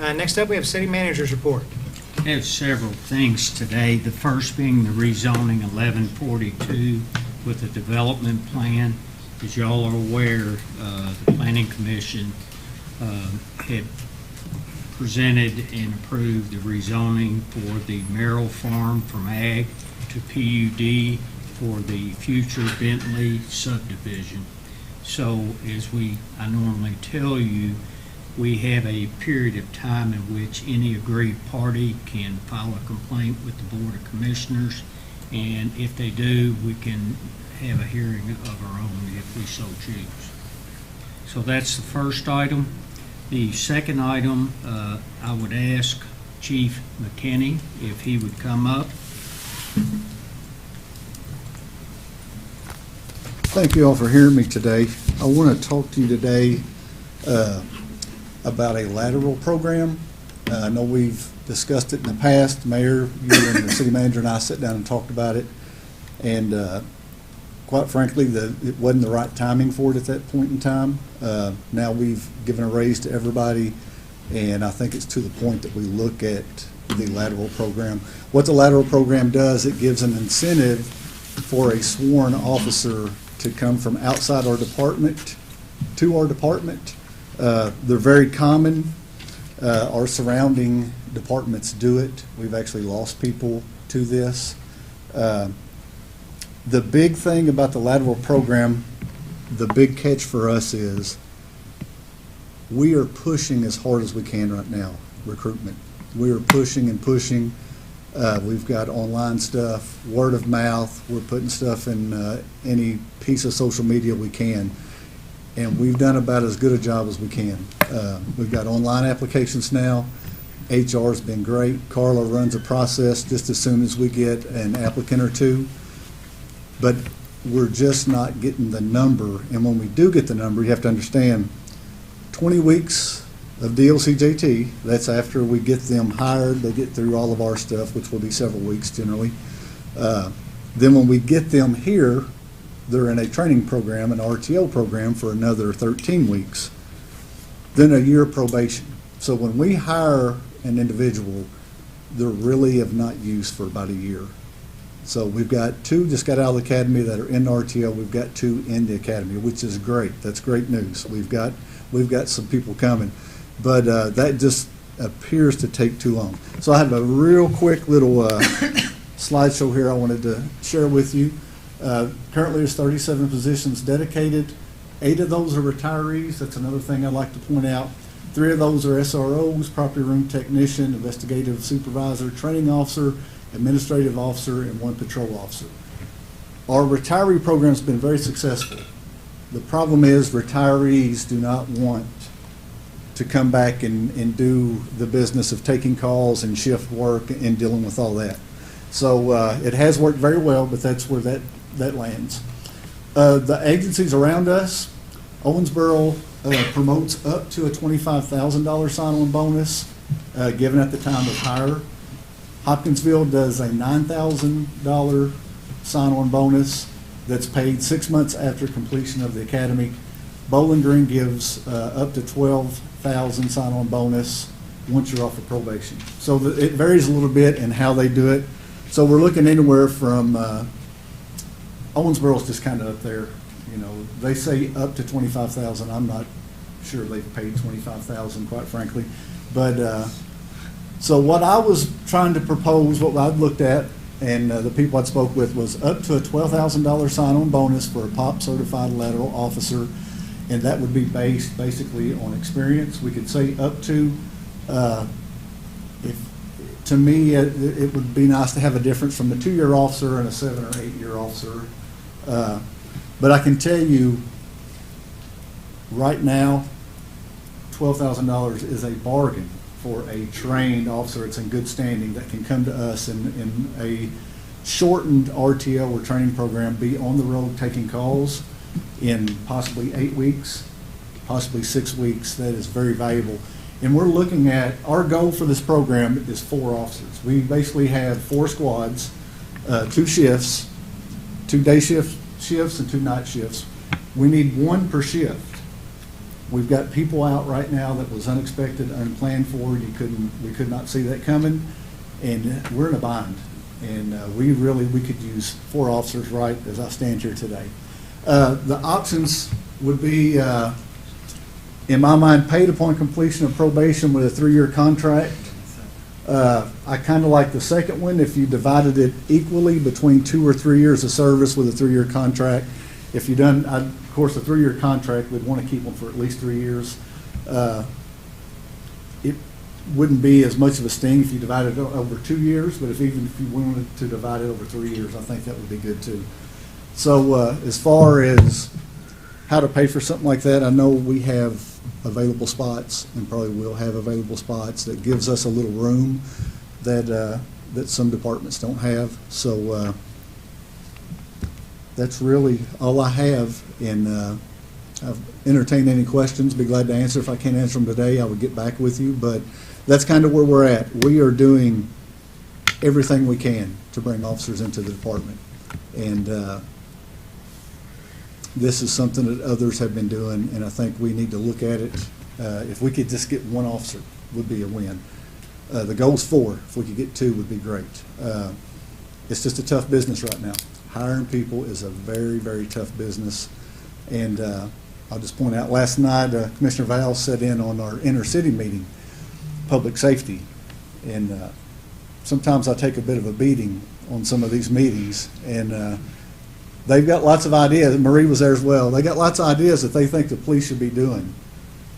Next up, we have city manager's report. I have several things today. The first being the rezoning 1142 with the development plan. As y'all are aware, the Planning Commission had presented and approved the rezoning for the Merrill Farm from Ag to PUD for the future Bentley subdivision. So as I normally tell you, we have a period of time in which any aggrieved party can file a complaint with the Board of Commissioners, and if they do, we can have a hearing of our own if we so choose. So that's the first item. The second item, I would ask Chief McKinney if he would come up. Thank you all for hearing me today. I want to talk to you today about a lateral program. I know we've discussed it in the past. Mayor, you and the city manager and I sat down and talked about it. And quite frankly, it wasn't the right timing for it at that point in time. Now we've given a raise to everybody, and I think it's to the point that we look at the lateral program. What the lateral program does, it gives an incentive for a sworn officer to come from outside our department to our department. They're very common. Our surrounding departments do it. We've actually lost people to this. The big thing about the lateral program, the big catch for us is we are pushing as hard as we can right now, recruitment. We are pushing and pushing. We've got online stuff, word of mouth. We're putting stuff in any piece of social media we can. And we've done about as good a job as we can. We've got online applications now. HR's been great. Carla runs a process just as soon as we get an applicant or two. But we're just not getting the number. And when we do get the number, you have to understand 20 weeks of DLCJT, that's after we get them hired, they get through all of our stuff, which will be several weeks generally. Then when we get them here, they're in a training program, an RTO program for another 13 weeks. Then a year of probation. So when we hire an individual, they're really of not use for about a year. So we've got 2 just got out of the academy that are in RTO. We've got 2 in the academy, which is great. That's great news. We've got some people coming. But that just appears to take too long. So I have a real quick little slideshow here I wanted to share with you. Currently there's 37 positions dedicated. 8 of those are retirees. That's another thing I'd like to point out. 3 of those are SROs, property room technician, investigative supervisor, training officer, administrative officer, and 1 patrol officer. Our retiree program's been very successful. The problem is retirees do not want to come back and do the business of taking calls and shift work and dealing with all that. So it has worked very well, but that's where that lands. The agencies around us, Owensboro promotes up to a $25,000 sign-on bonus given at the time of hire. Hopkinsville does a $9,000 sign-on bonus that's paid 6 months after completion of the academy. Bowling Green gives up to $12,000 sign-on bonus once you're off of probation. So it varies a little bit in how they do it. So we're looking anywhere from Owensboro's just kind of up there. You know, they say up to $25,000. I'm not sure they've paid $25,000, quite frankly. But so what I was trying to propose, what I'd looked at, and the people I spoke with, was up to a $12,000 sign-on bonus for a POP certified lateral officer, and that would be based basically on experience. We could say up to, to me, it would be nice to have a difference from a 2-year officer and a 7 or 8 year officer. But I can tell you, right now, $12,000 is a bargain for a trained officer that's in good standing that can come to us in a shortened RTO or training program, be on the road taking calls in possibly 8 weeks, possibly 6 weeks. That is very valuable. And we're looking at, our goal for this program is 4 officers. We basically have 4 squads, 2 shifts, 2 day shifts and 2 night shifts. We need 1 per shift. We've got people out right now that was unexpected, unplanned for. We could not see that coming, and we're in a bind. And we could use 4 officers right as I stand here today. The options would be, in my mind, paid upon completion of probation with a 3-year contract. I kind of like the second one, if you divided it equally between 2 or 3 years of service with a 3-year contract. If you done, of course, a 3-year contract, we'd want to keep them for at least 3 years. It wouldn't be as much of a sting if you divided it over 2 years, but if you wanted to divide it over 3 years, I think that would be good too. So as far as how to pay for something like that, I know we have available spots and probably will have available spots. That gives us a little room that some departments don't have. So that's really all I have. And I've entertained any questions. Be glad to answer. If I can't answer them today, I would get back with you. But that's kind of where we're at. We are doing everything we can to bring officers into the department. And this is something that others have been doing, and I think we need to look at it. If we could just get 1 officer, would be a win. The goal's 4. If we could get 2, would be great. It's just a tough business right now. Hiring people is a very, very tough business. And I'll just point out, last night, Commissioner Val sat in on our inter-city meeting, public safety. And sometimes I take a bit of a beating on some of these meetings. And they've got lots of ideas. Marie was there as well. They got lots of ideas that they think the police should be doing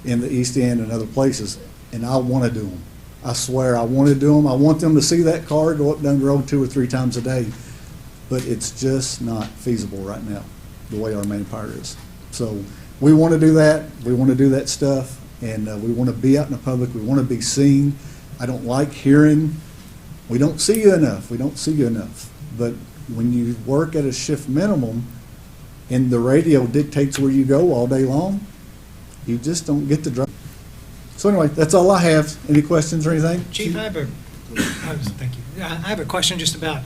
in the East End and other places. And I want to do them. I swear, I want to do them. I want them to see that car go up and down the road 2 or 3 times a day. But it's just not feasible right now, the way our manpower is. So we want to do that. We want to do that stuff. And we want to be out in the public. We want to be seen. I don't like hearing, we don't see you enough. We don't see you enough. But when you work at a shift minimum and the radio dictates where you go all day long, you just don't get to drive. So anyway, that's all I have. Any questions or anything? Chief, thank you. I have a question just about,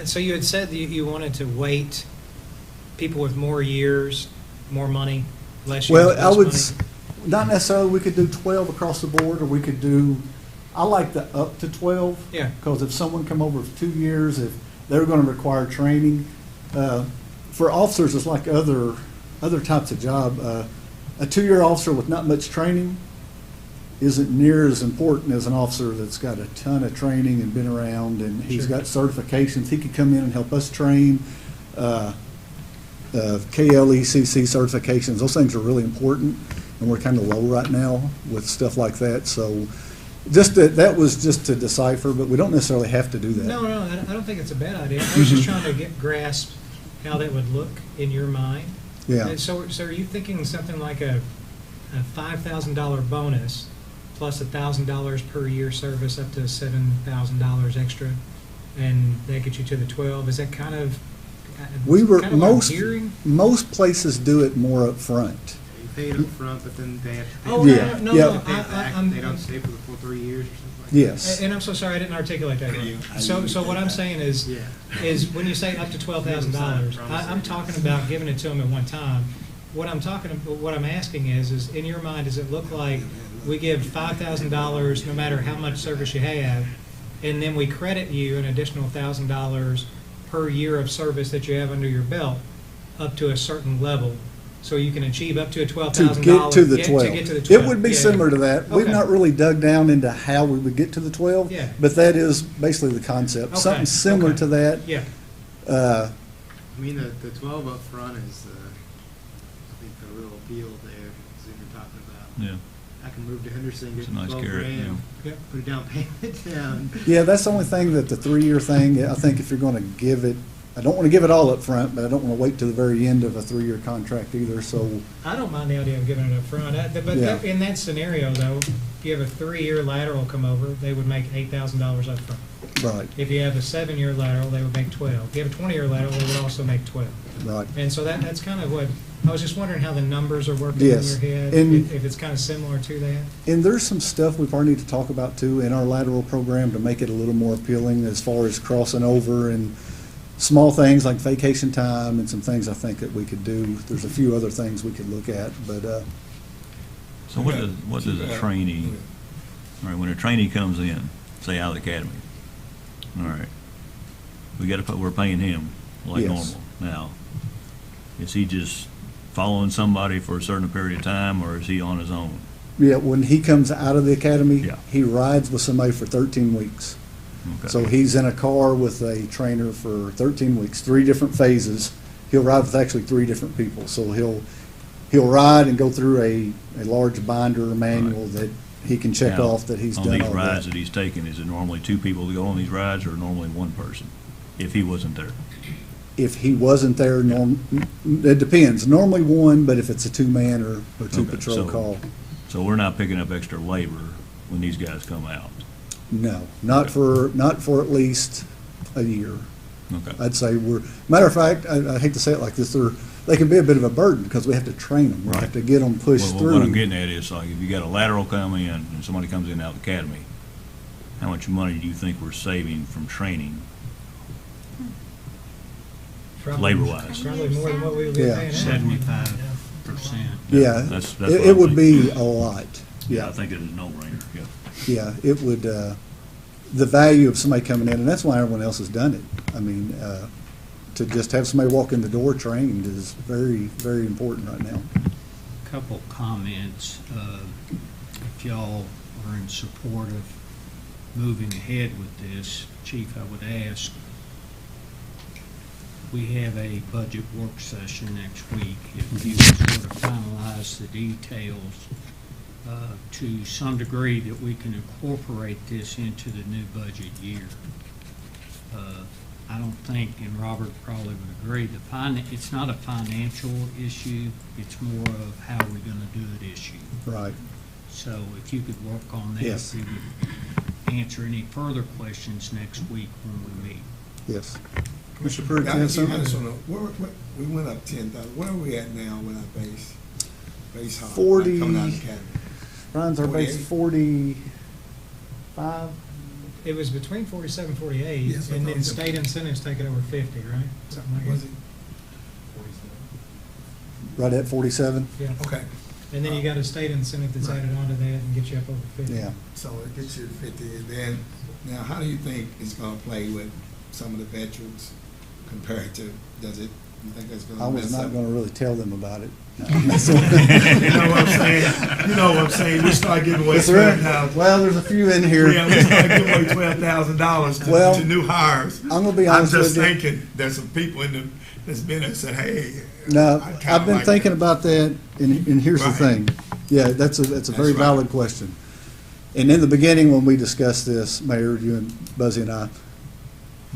so you had said that you wanted to weight people with more years, more money, less years, Well, less I would, money? not necessarily, we could do 12 across the board, or we could do, I like the up to 12. Yeah. Because if someone come over for 2 years, if they're going to require training, for officers, it's like other types of job. A 2-year officer with not much training isn't near as important as an officer that's got a ton of training and been around, and he's got certifications. He could come in and help us train. KLECC certifications, those things are really important, and we're kind of low right now with stuff like that. So just that was just to decipher, but we don't necessarily have to do that. No, I don't think it's a bad idea. I was just trying to grasp how that would look in your mind. Yeah. And so are you thinking something like a $5,000 bonus plus $1,000 per year service up to $7,000 extra, and that gets you to the 12? Is that kind of We were kind of what I'm hearing? most places do it more up front. You pay it up front, but then they have to pay. Oh, Yeah, no, yeah. no, They pay it back. I'm- They don't stay for the full 3 years or something like that. Yes. And I'm so sorry, I didn't articulate that right. So what I'm saying is, Yeah. is when you say up to $12,000, I'm talking about giving it to them at one time. What I'm asking is in your mind, does it look like we give $5,000 no matter how much service you have, and then we credit you an additional $1,000 per year of service that you have under your belt up to a certain level, so you can achieve up to a $12,000? To get to the 12. To get to the 12. It would be Yeah. similar to that. We've Okay. not really dug down into how we would get to the 12, Yeah. but that is basically the concept. Okay, Something similar okay. to that. Yeah. I mean, the 12 up front is, I think, the real appeal there, is what you're talking about. Yeah. I can move to Henderson, It's get a nice 12 carrot, grand, yeah. put a down payment down. Yeah, that's the only thing that the 3-year thing, I think if you're going to give it I don't want to give it all up front, but I don't want to wait to the very end of a 3-year contract either, so, I don't mind the idea of giving it up front, but Yeah. in that scenario, though, if you have a 3-year lateral come over, they would make $8,000 up front. right, If you have a 7-year lateral, they would make 12. If you have a 20-year lateral, they would also make 12. right. And so that's kind of what, I was just wondering how the numbers are working in Yes. your head, And- if it's kind of similar to that. And there's some stuff we probably need to talk about too in our lateral program to make it a little more appealing as far as crossing over and small things like vacation time and some things I think that we could do. There's a few other things we could look at, but, So what does a trainee, all right, when a trainee comes in, say out of the academy, all right, we're paying him like Yes. normal. Now, is he just following somebody for a certain period of time, or is he on his own? yeah, when he comes out of the academy, Yeah. he rides with somebody for 13 weeks. Okay. So he's in a car with a trainer for 13 weeks, 3 different phases. He'll ride with actually 3 different people. So he'll ride and go through a large binder manual that he can check Now, off that he's done On all these rides that. that he's taking, is it normally 2 people that go on these rides, or normally 1 person, if he wasn't there? If he wasn't there, it depends. Normally 1, but if it's a 2-man or 2 Okay, patrol so- call, So we're not picking up extra labor when these guys come out? no, not for at least a year. Okay. I'd say matter of fact, I hate to say it like this, they can be a bit of a burden because we have to train them. We have Right. to get them pushed Well, through. what I'm getting at is, like, if you got a lateral coming in and somebody comes in out of the academy, how much money do you think we're saving from training, labor-wise? Probably more than what we would be Yeah. paying now. 75%. Yeah, That's what it I'm would thinking. be a lot. Yeah, I Yeah, think it is a no-brainer, yeah. yeah, it would, the value of somebody coming in, and that's why everyone else has done it. I mean, to just have somebody walk in the door trained is very, very important right now. Couple comments. If y'all are in support of moving ahead with this, Chief, I would ask, we have a budget work session next week. If you would sort of finalize the details to some degree that we can incorporate this into the new budget year. I don't think, and Robert probably would agree, it's not a financial issue, it's more of how we're gonna do it issue. Right. So if you could work on that, Yes. we would answer any further questions next week when we meet. Yes. Mr. Pruitt, Yeah, you have I something? just wanna- we went up 10,000. Where are we at now with our base hog? 40. Coming out of the academy. Ryan's our base 48. 45? It was between 47 and 48, Yes, I and thought then so. state incentives take it over 50, right? Something like Was that. it? Right at 47? Yeah. Okay, And then you got a state incentive that's Right. added onto that and gets you up over 50. Yeah. so it gets you to 50. And then, now, how do you think it's gonna play with some of the veterans compared to, you think that's gonna I was mess not up? going to really tell them about it. You know what I'm saying? You know what I'm saying? We start giving away Yes, sir. $12,000. Well, there's a few in here. Yeah, we start giving away $12,000 Well, to new hires. I'm gonna be honest I'm just with you. thinking, there's some people that's been there and said, hey. No, I kinda I've been like thinking it. about that, and here's the Right. thing. Yeah, that's a very right. valid question. And in the beginning, when we discussed this, Mayor, you and Buzzy and I,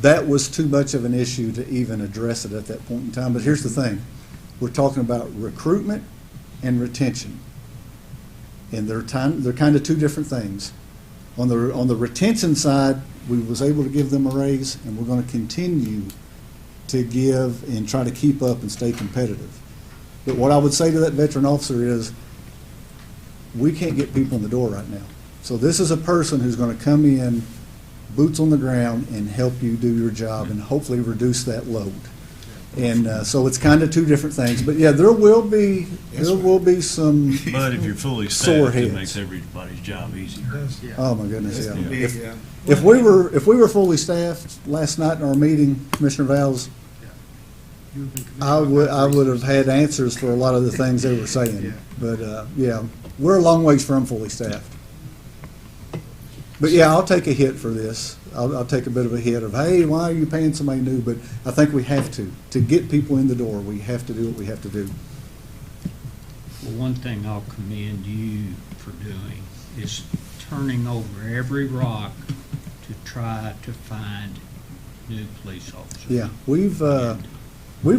that was too much of an issue to even address it at that point in time. But here's the thing. We're talking about recruitment and retention. And they're kind of 2 different things. On the retention side, we was able to give them a raise, and we're going to continue to give and try to keep up and stay competitive. But what I would say to that veteran officer is, we can't get people in the door right now. So this is a person who's going to come in, boots on the ground, and help you do your job and hopefully reduce that load. And so it's kind of 2 different things. But yeah, there will be some, But if you're fully Sore staffed, it heads. makes everybody's job easier. oh my goodness, It's yeah. gonna be, yeah. If we were fully staffed last night in our meeting, Commissioner Val's, I would have had answers for a lot of the things they were saying. But, yeah, we're a long ways from fully staffed. But yeah, I'll take a hit for this. I'll take a bit of a hit of, hey, why are you paying somebody new? But I think we have to. To get people in the door, we have to do what we have to do. Well, one thing I'll commend you for doing is turning over every rock to try to find new police officers. Yeah, we've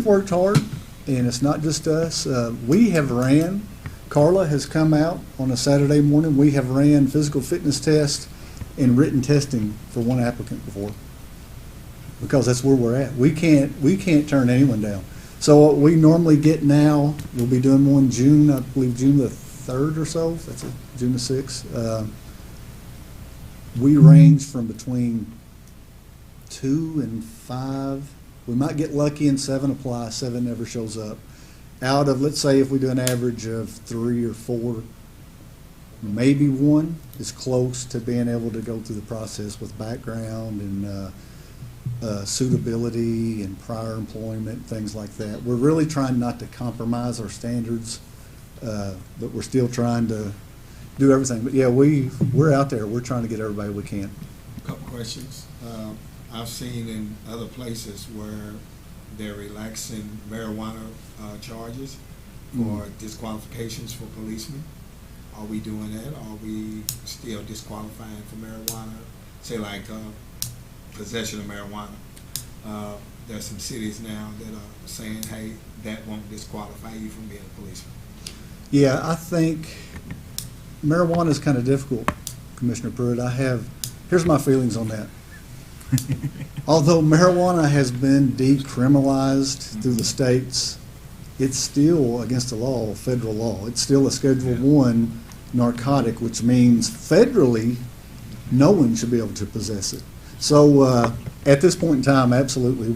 worked hard, and it's not just us. We have ran, Carla has come out on a Saturday morning, we have ran physical fitness tests and written testing for one applicant before. Because that's where we're at. We can't turn anyone down. So what we normally get now, we'll be doing one June, I believe June the 3rd or so, that's it, June the 6th. We range from between 2 and 5. We might get lucky and 7 apply, 7 never shows up. Out of, let's say if we do an average of 3 or 4, maybe 1 is close to being able to go through the process with background and suitability and prior employment, things like that. We're really trying not to compromise our standards, but we're still trying to do everything. But yeah, we're out there. We're trying to get everybody we can. Couple questions. I've seen in other places where they're relaxing marijuana charges for disqualifications for policemen. Are we doing that? Are we still disqualifying for marijuana? Say like possession of marijuana. There's some cities now that are saying, hey, that won't disqualify you from being a policeman. Yeah, I think marijuana is kind of difficult, Commissioner Pruitt. Here's my feelings on that. Although marijuana has been decriminalized through the states, it's still against the law, federal law. It's still a Schedule I narcotic, which means federally, no one should be able to possess it. So at this point in time, absolutely,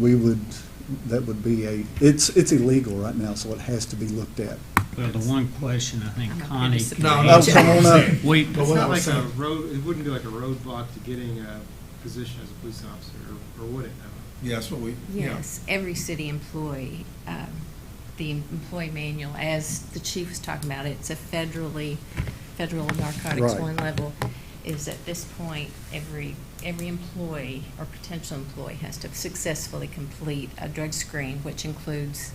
that would be it's illegal right now, so it has to be looked at. Well, the one question I think Connie. No, come on up. It's not like a road, it wouldn't be like a roadblock to getting a position as a police officer, or would it? Yeah, that's what Yes, every city employee, the employee manual, as the chief was talking about, it's a federal narcotics Right. 1 level, is at this point, every employee or potential employee has to successfully complete a drug screen, which includes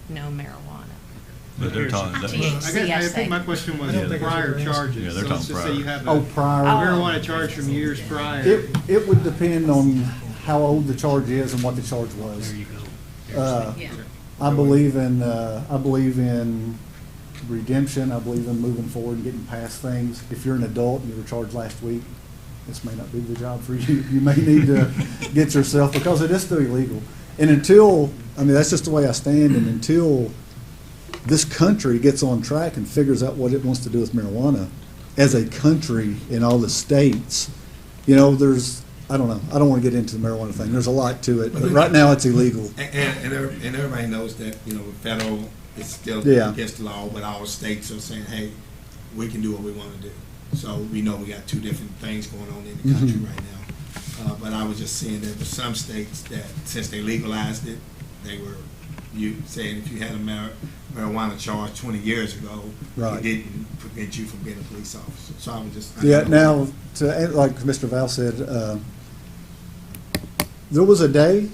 no marijuana. But they're talking, I think my question was prior charges. Yeah, they're So let's talking just say prior. you have Oh, a prior. marijuana charge from years prior. It would depend on how old the charge is and what the charge was. There you go. Yeah. I believe in redemption. I believe in moving forward and getting past things. If you're an adult and you were charged last week, this may not be the job for you. You may need to get yourself, because it is still illegal. And that's just the way I stand, and until this country gets on track and figures out what it wants to do with marijuana as a country in all the states, I don't know. I don't want to get into the marijuana thing. There's a lot to it, but right now it's illegal. And everybody knows that, federal is still Yeah. against the law, but our states are saying, hey, we can do what we want to do. So we know we got 2 different things going on in the country right now. But I was just seeing there were some states that, since they legalized it, they were saying if you had a marijuana charge 20 years ago, Right. it didn't prevent you from being a police officer. So I was just... Yeah, now, like Mr. Val said, there was a day,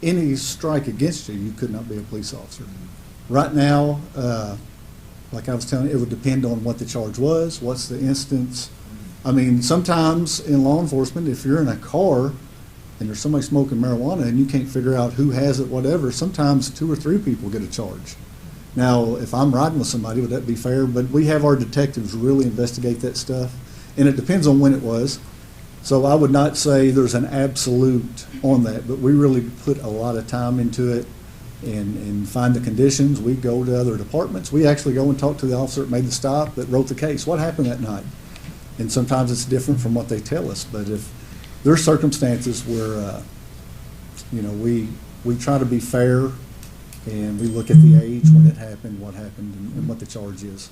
any strike against you, you could not be a police officer. Right now, like I was telling you, it would depend on what the charge was, what's the instance. I mean, sometimes in law enforcement, if you're in a car and there's somebody smoking marijuana and you can't figure out who has it, whatever, sometimes 2 or 3 people get a charge. Now, if I'm riding with somebody, would that be fair? But we have our detectives really investigate that stuff, and it depends on when it was. So I would not say there's an absolute on that, but we really put a lot of time into it and find the conditions. We go to other departments. We actually go and talk to the officer that made the stop, that wrote the case. What happened that night? And sometimes it's different from what they tell us. But if there's circumstances where, we try to be fair, and we look at the age, when it happened, what happened, and what the charge is.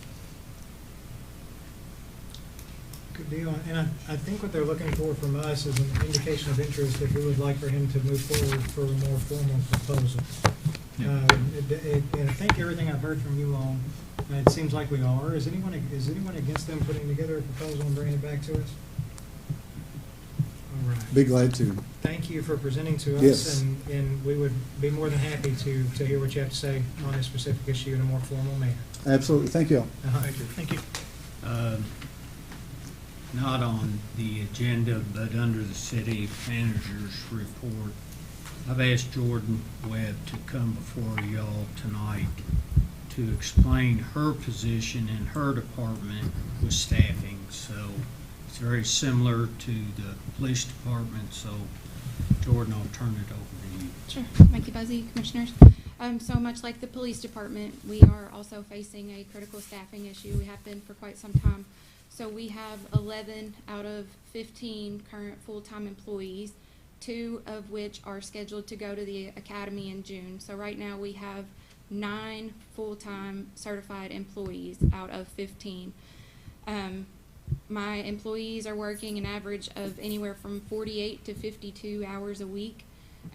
Good deal. And I think what they're looking for from us is an indication of interest if we would like for him to move forward for a more formal proposal. And I think everything I've heard from you all, it seems like we are. Is anyone against them putting together a proposal and bringing it back to us? All right. Be glad to. Thank you for presenting to us. Yes. And we would be more than happy to hear what you have to say on this specific issue in a more formal manner. Absolutely. Thank you all. Thank you. Thank you. Not on the agenda, but under the city manager's report, I've asked Jordan Webb to come before y'all tonight to explain her position in her department with staffing. So it's very similar to the police department. So Jordan, I'll turn it over to you. Sure. Thank you, Buzzy, Commissioners. So much like the police department, we are also facing a critical staffing issue. We have been for quite some time. So we have 11 out of 15 current full-time employees, 2 of which are scheduled to go to the academy in June. So right now we have 9 full-time certified employees out of 15. My employees are working an average of anywhere from 48 to 52 hours a week,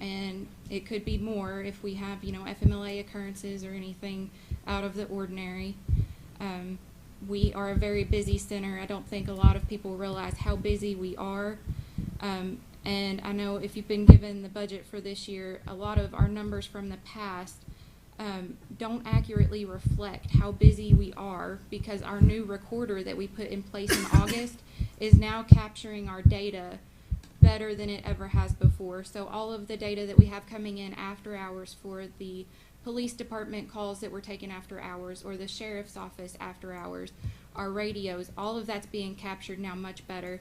and it could be more if we have, FMLA occurrences or anything out of the ordinary. We are a very busy center. I don't think a lot of people realize how busy we are. And I know if you've been given the budget for this year, a lot of our numbers from the past don't accurately reflect how busy we are, because our new recorder that we put in place in August is now capturing our data better than it ever has before. So all of the data that we have coming in after hours for the police department calls that were taken after hours, or the sheriff's office after hours, our radios, all of that's being captured now much better.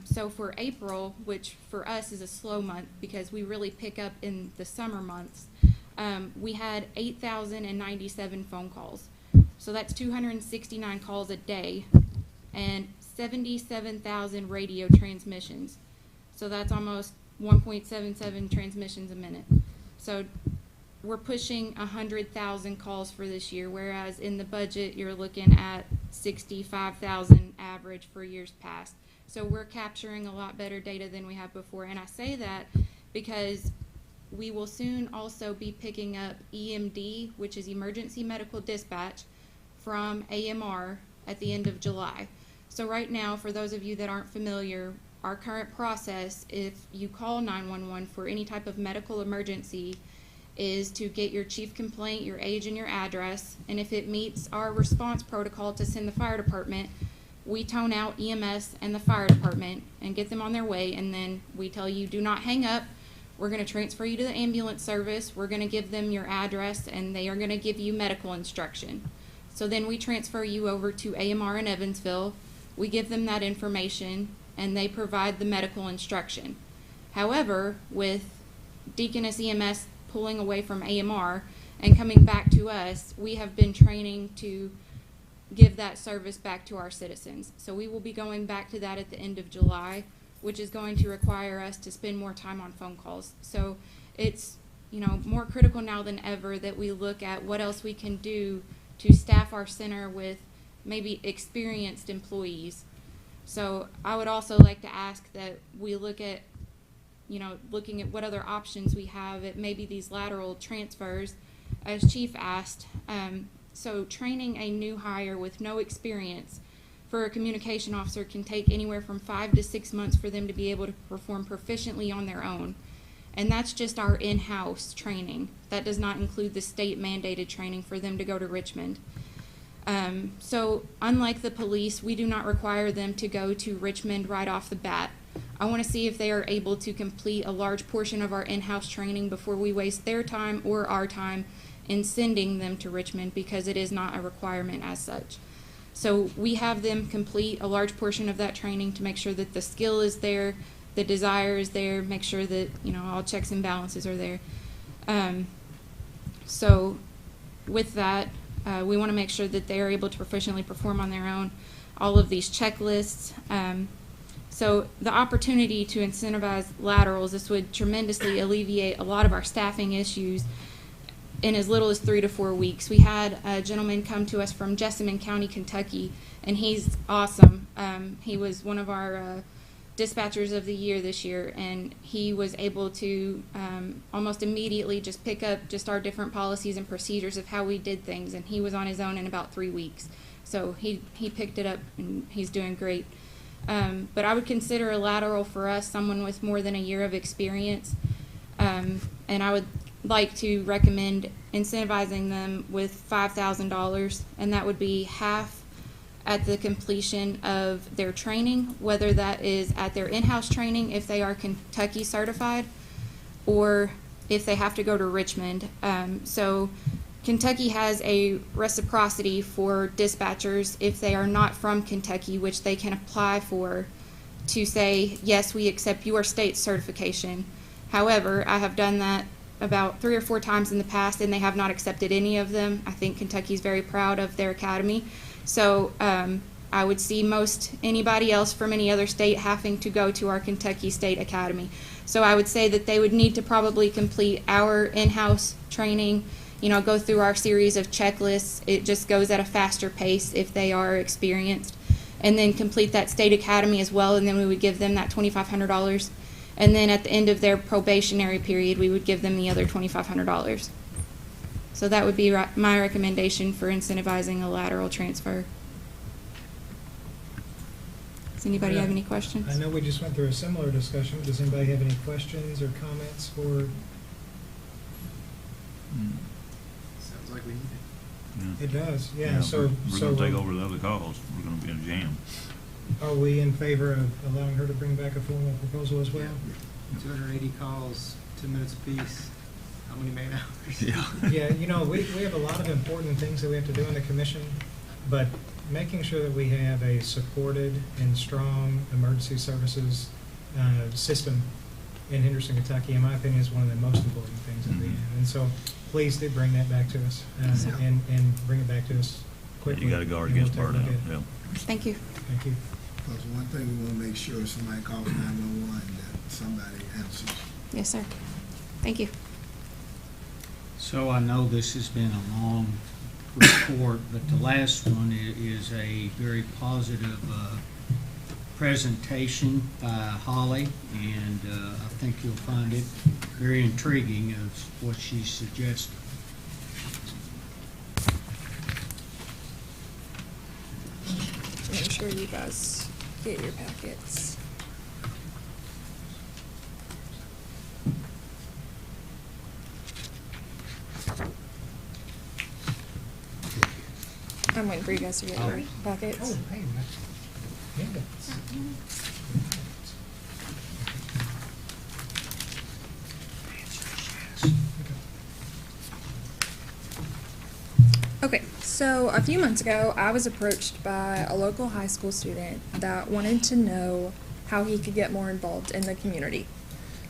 So for April, which for us is a slow month because we really pick up in the summer months, we had 8,097 phone calls. So that's 269 calls a day and 77,000 radio transmissions. So that's almost 1.77 transmissions a minute. So we're pushing 100,000 calls for this year, whereas in the budget you're looking at 65,000 average for years past. So we're capturing a lot better data than we have before. And I say that because we will soon also be picking up EMD, which is Emergency Medical Dispatch, from AMR at the end of July. So right now, for those of you that aren't familiar, our current process, if you call 911 for any type of medical emergency, is to get your chief complaint, your age, and your address. And if it meets our response protocol to send the fire department, we tone out EMS and the fire department and get them on their way. And then we tell you, do not hang up. We're going to transfer you to the ambulance service. We're going to give them your address, and they are going to give you medical instruction. So then we transfer you over to AMR in Evansville. We give them that information, and they provide the medical instruction. However, with Deaconess EMS pulling away from AMR and coming back to us, we have been training to give that service back to our citizens. So we will be going back to that at the end of July, which is going to require us to spend more time on phone calls. So it's, more critical now than ever that we look at what else we can do to staff our center with maybe experienced employees. So I would also like to ask that we look at, looking at what other options we have at maybe these lateral transfers, as Chief asked. So training a new hire with no experience for a communication officer can take anywhere from 5 to 6 months for them to be able to perform proficiently on their own. And that's just our in-house training. That does not include the state mandated training for them to go to Richmond. So unlike the police, we do not require them to go to Richmond right off the bat. I want to see if they are able to complete a large portion of our in-house training before we waste their time or our time in sending them to Richmond, because it is not a requirement as such. So we have them complete a large portion of that training to make sure that the skill is there, the desire is there, make sure that, all checks and balances are there. So with that, we want to make sure that they are able to proficiently perform on their own all of these checklists. So the opportunity to incentivize laterals, this would tremendously alleviate a lot of our staffing issues in as little as 3 to 4 weeks. We had a gentleman come to us from Jessamine County, Kentucky, and he's awesome. He was one of our dispatchers of the year this year, and he was able to almost immediately just pick up just our different policies and procedures of how we did things, and he was on his own in about 3 weeks. So he picked it up, and he's doing great. But I would consider a lateral for us someone with more than a year of experience, and I would like to recommend incentivizing them with $5,000, and that would be half at the completion of their training, whether that is at their in-house training if they are Kentucky certified, or if they have to go to Richmond. So Kentucky has a reciprocity for dispatchers if they are not from Kentucky, which they can apply for to say, yes, we accept your state certification. However, I have done that about 3 or 4 times in the past, and they have not accepted any of them. I think Kentucky's very proud of their academy. So I would see most anybody else from any other state having to go to our Kentucky State Academy. So I would say that they would need to probably complete our in-house training, go through our series of checklists. It just goes at a faster pace if they are experienced. And then complete that state academy as well, and then we would give them that $2,500. And then at the end of their probationary period, we would give them the other $2,500. So that would be my recommendation for incentivizing a lateral transfer. Does anybody have any questions? I know we just went through a similar discussion. Does anybody have any questions or comments for? Sounds like we need it. It does, yeah. So We're gonna take over the other calls. We're gonna be in a jam. Are we in favor of allowing her to bring back a formal proposal as well? 280 calls, 2 minutes apiece. How many man hours? Yeah. Yeah, we have a lot of important things that we have to do in the commission, but making sure that we have a supported and strong emergency services system in Henderson, Kentucky, in my opinion, is one of the most important things that we have. And so please do bring that back to us and bring it back to us quickly. You gotta guard and we'll against take a look burnout, at it. yeah. Thank you. Thank you. Because one thing we want to make sure if somebody calls 911 that somebody answers. Yes, sir. Thank you. So I know this has been a long report, but the last one is a very positive presentation by Holly, and I think you'll find it very intriguing of what she suggested. Make sure you guys get your packets. I'm waiting for you guys to get your packets. Oh, hey, handouts. Okay, so a few months ago, I was approached by a local high school student that wanted to know how he could get more involved in the community.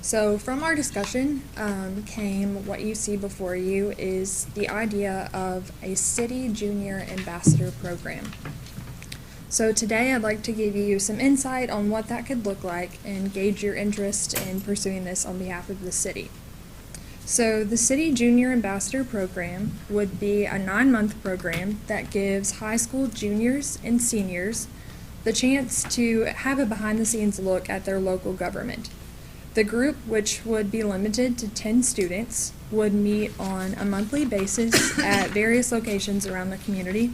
So from our discussion came what you see before you is the idea of a city junior ambassador program. So today I'd like to give you some insight on what that could look like and gauge your interest in pursuing this on behalf of the city. So the City Junior Ambassador Program would be a 9-month program that gives high school juniors and seniors the chance to have a behind-the-scenes look at their local government. The group, which would be limited to 10 students, would meet on a monthly basis at various locations around the community.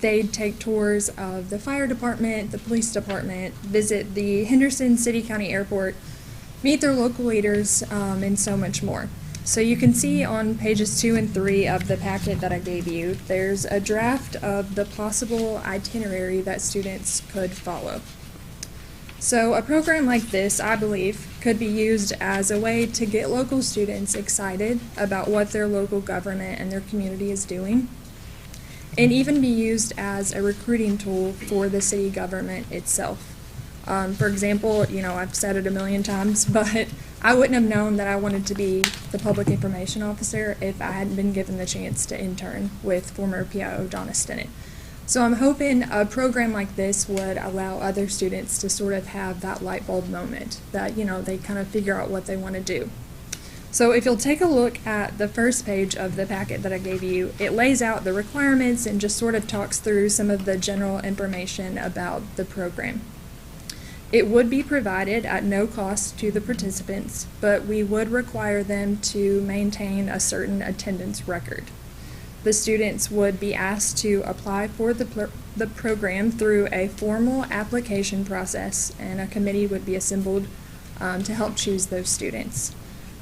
They'd take tours of the fire department, the police department, visit the Henderson City County Airport, meet their local leaders, and so much more. So you can see on pages 2 and 3 of the packet that I gave you, there's a draft of the possible itinerary that students could follow. So a program like this, I believe, could be used as a way to get local students excited about what their local government and their community is doing, and even be used as a recruiting tool for the city government itself. For example, I've said it a million times, but I wouldn't have known that I wanted to be the public information officer if I hadn't been given the chance to intern with former PIO Donna Stennett. So I'm hoping a program like this would allow other students to sort of have that light bulb moment that, they kind of figure out what they want to do. So if you'll take a look at the first page of the packet that I gave you, it lays out the requirements and just sort of talks through some of the general information about the program. It would be provided at no cost to the participants, but we would require them to maintain a certain attendance record. The students would be asked to apply for the program through a formal application process, and a committee would be assembled to help choose those students.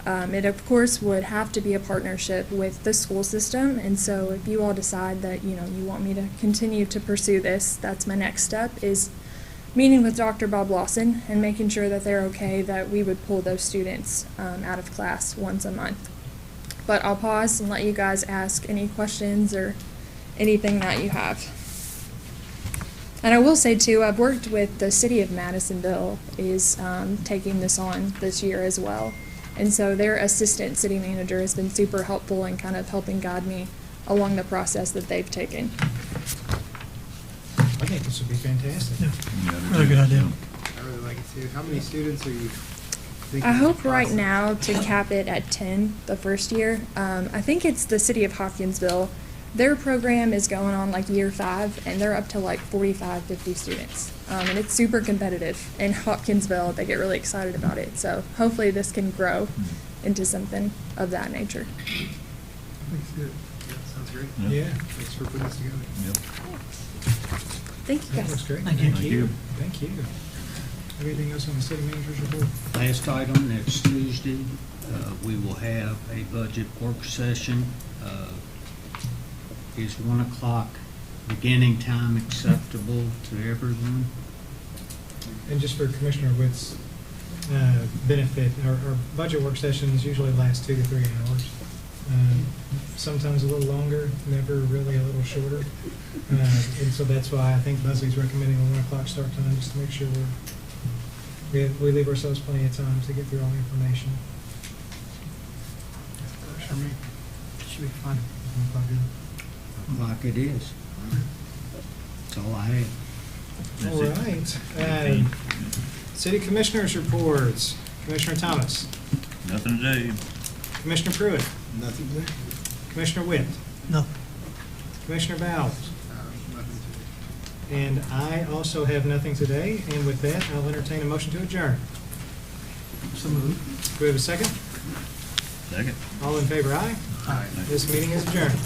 It, of course, would have to be a partnership with the school system, and so if you all decide that, you want me to continue to pursue this, that's my next step, is meeting with Dr. Bob Lawson and making sure that they're okay that we would pull those students out of class once a month. But I'll pause and let you guys ask any questions or anything that you have. And I will say too, I've worked with the city of Madisonville is taking this on this year as well. And so their assistant city manager has been super helpful in kind of helping guide me along the process that they've taken. I think this would be fantastic. Really good idea. I really like it too. How many students are you thinking? I hope of right processing? now to cap it at 10 the first year. I think it's the city of Hopkinsville. Their program is going on like year 5, and they're up to like 45, 50 students. And it's super competitive in Hopkinsville. They get really excited about it. So hopefully this can grow into something of that nature. Thanks, good. Yeah, sounds great. Yeah. Thanks for putting this together. Thank you That guys. looks great. Thank you. Thank you. Anything else on the city manager's report? Last item, next Tuesday, we will have a budget work session. Is 1 o'clock beginning time acceptable to everyone? And just for Commissioner Witt's benefit, our budget work sessions usually last 2 to 3 hours. Sometimes a little longer, never really a little shorter. And so that's why I think Leslie's recommending a 1 o'clock start time, just to make sure we leave ourselves plenty of time to get through all the information. Works for me. Should be fun. 1 o'clock good. Like it is. That's all I have. All right. City Commissioners reports. Commissioner Thomas. Nothing to do. Commissioner Pruitt. Nothing there? Commissioner Witt. No. Commissioner Bowles. Nothing to And I also have nothing today. And with that, I'll entertain a motion to adjourn. So moved. Do we have a second? Second. All in favor, aye? do. All right. This meeting is adjourned.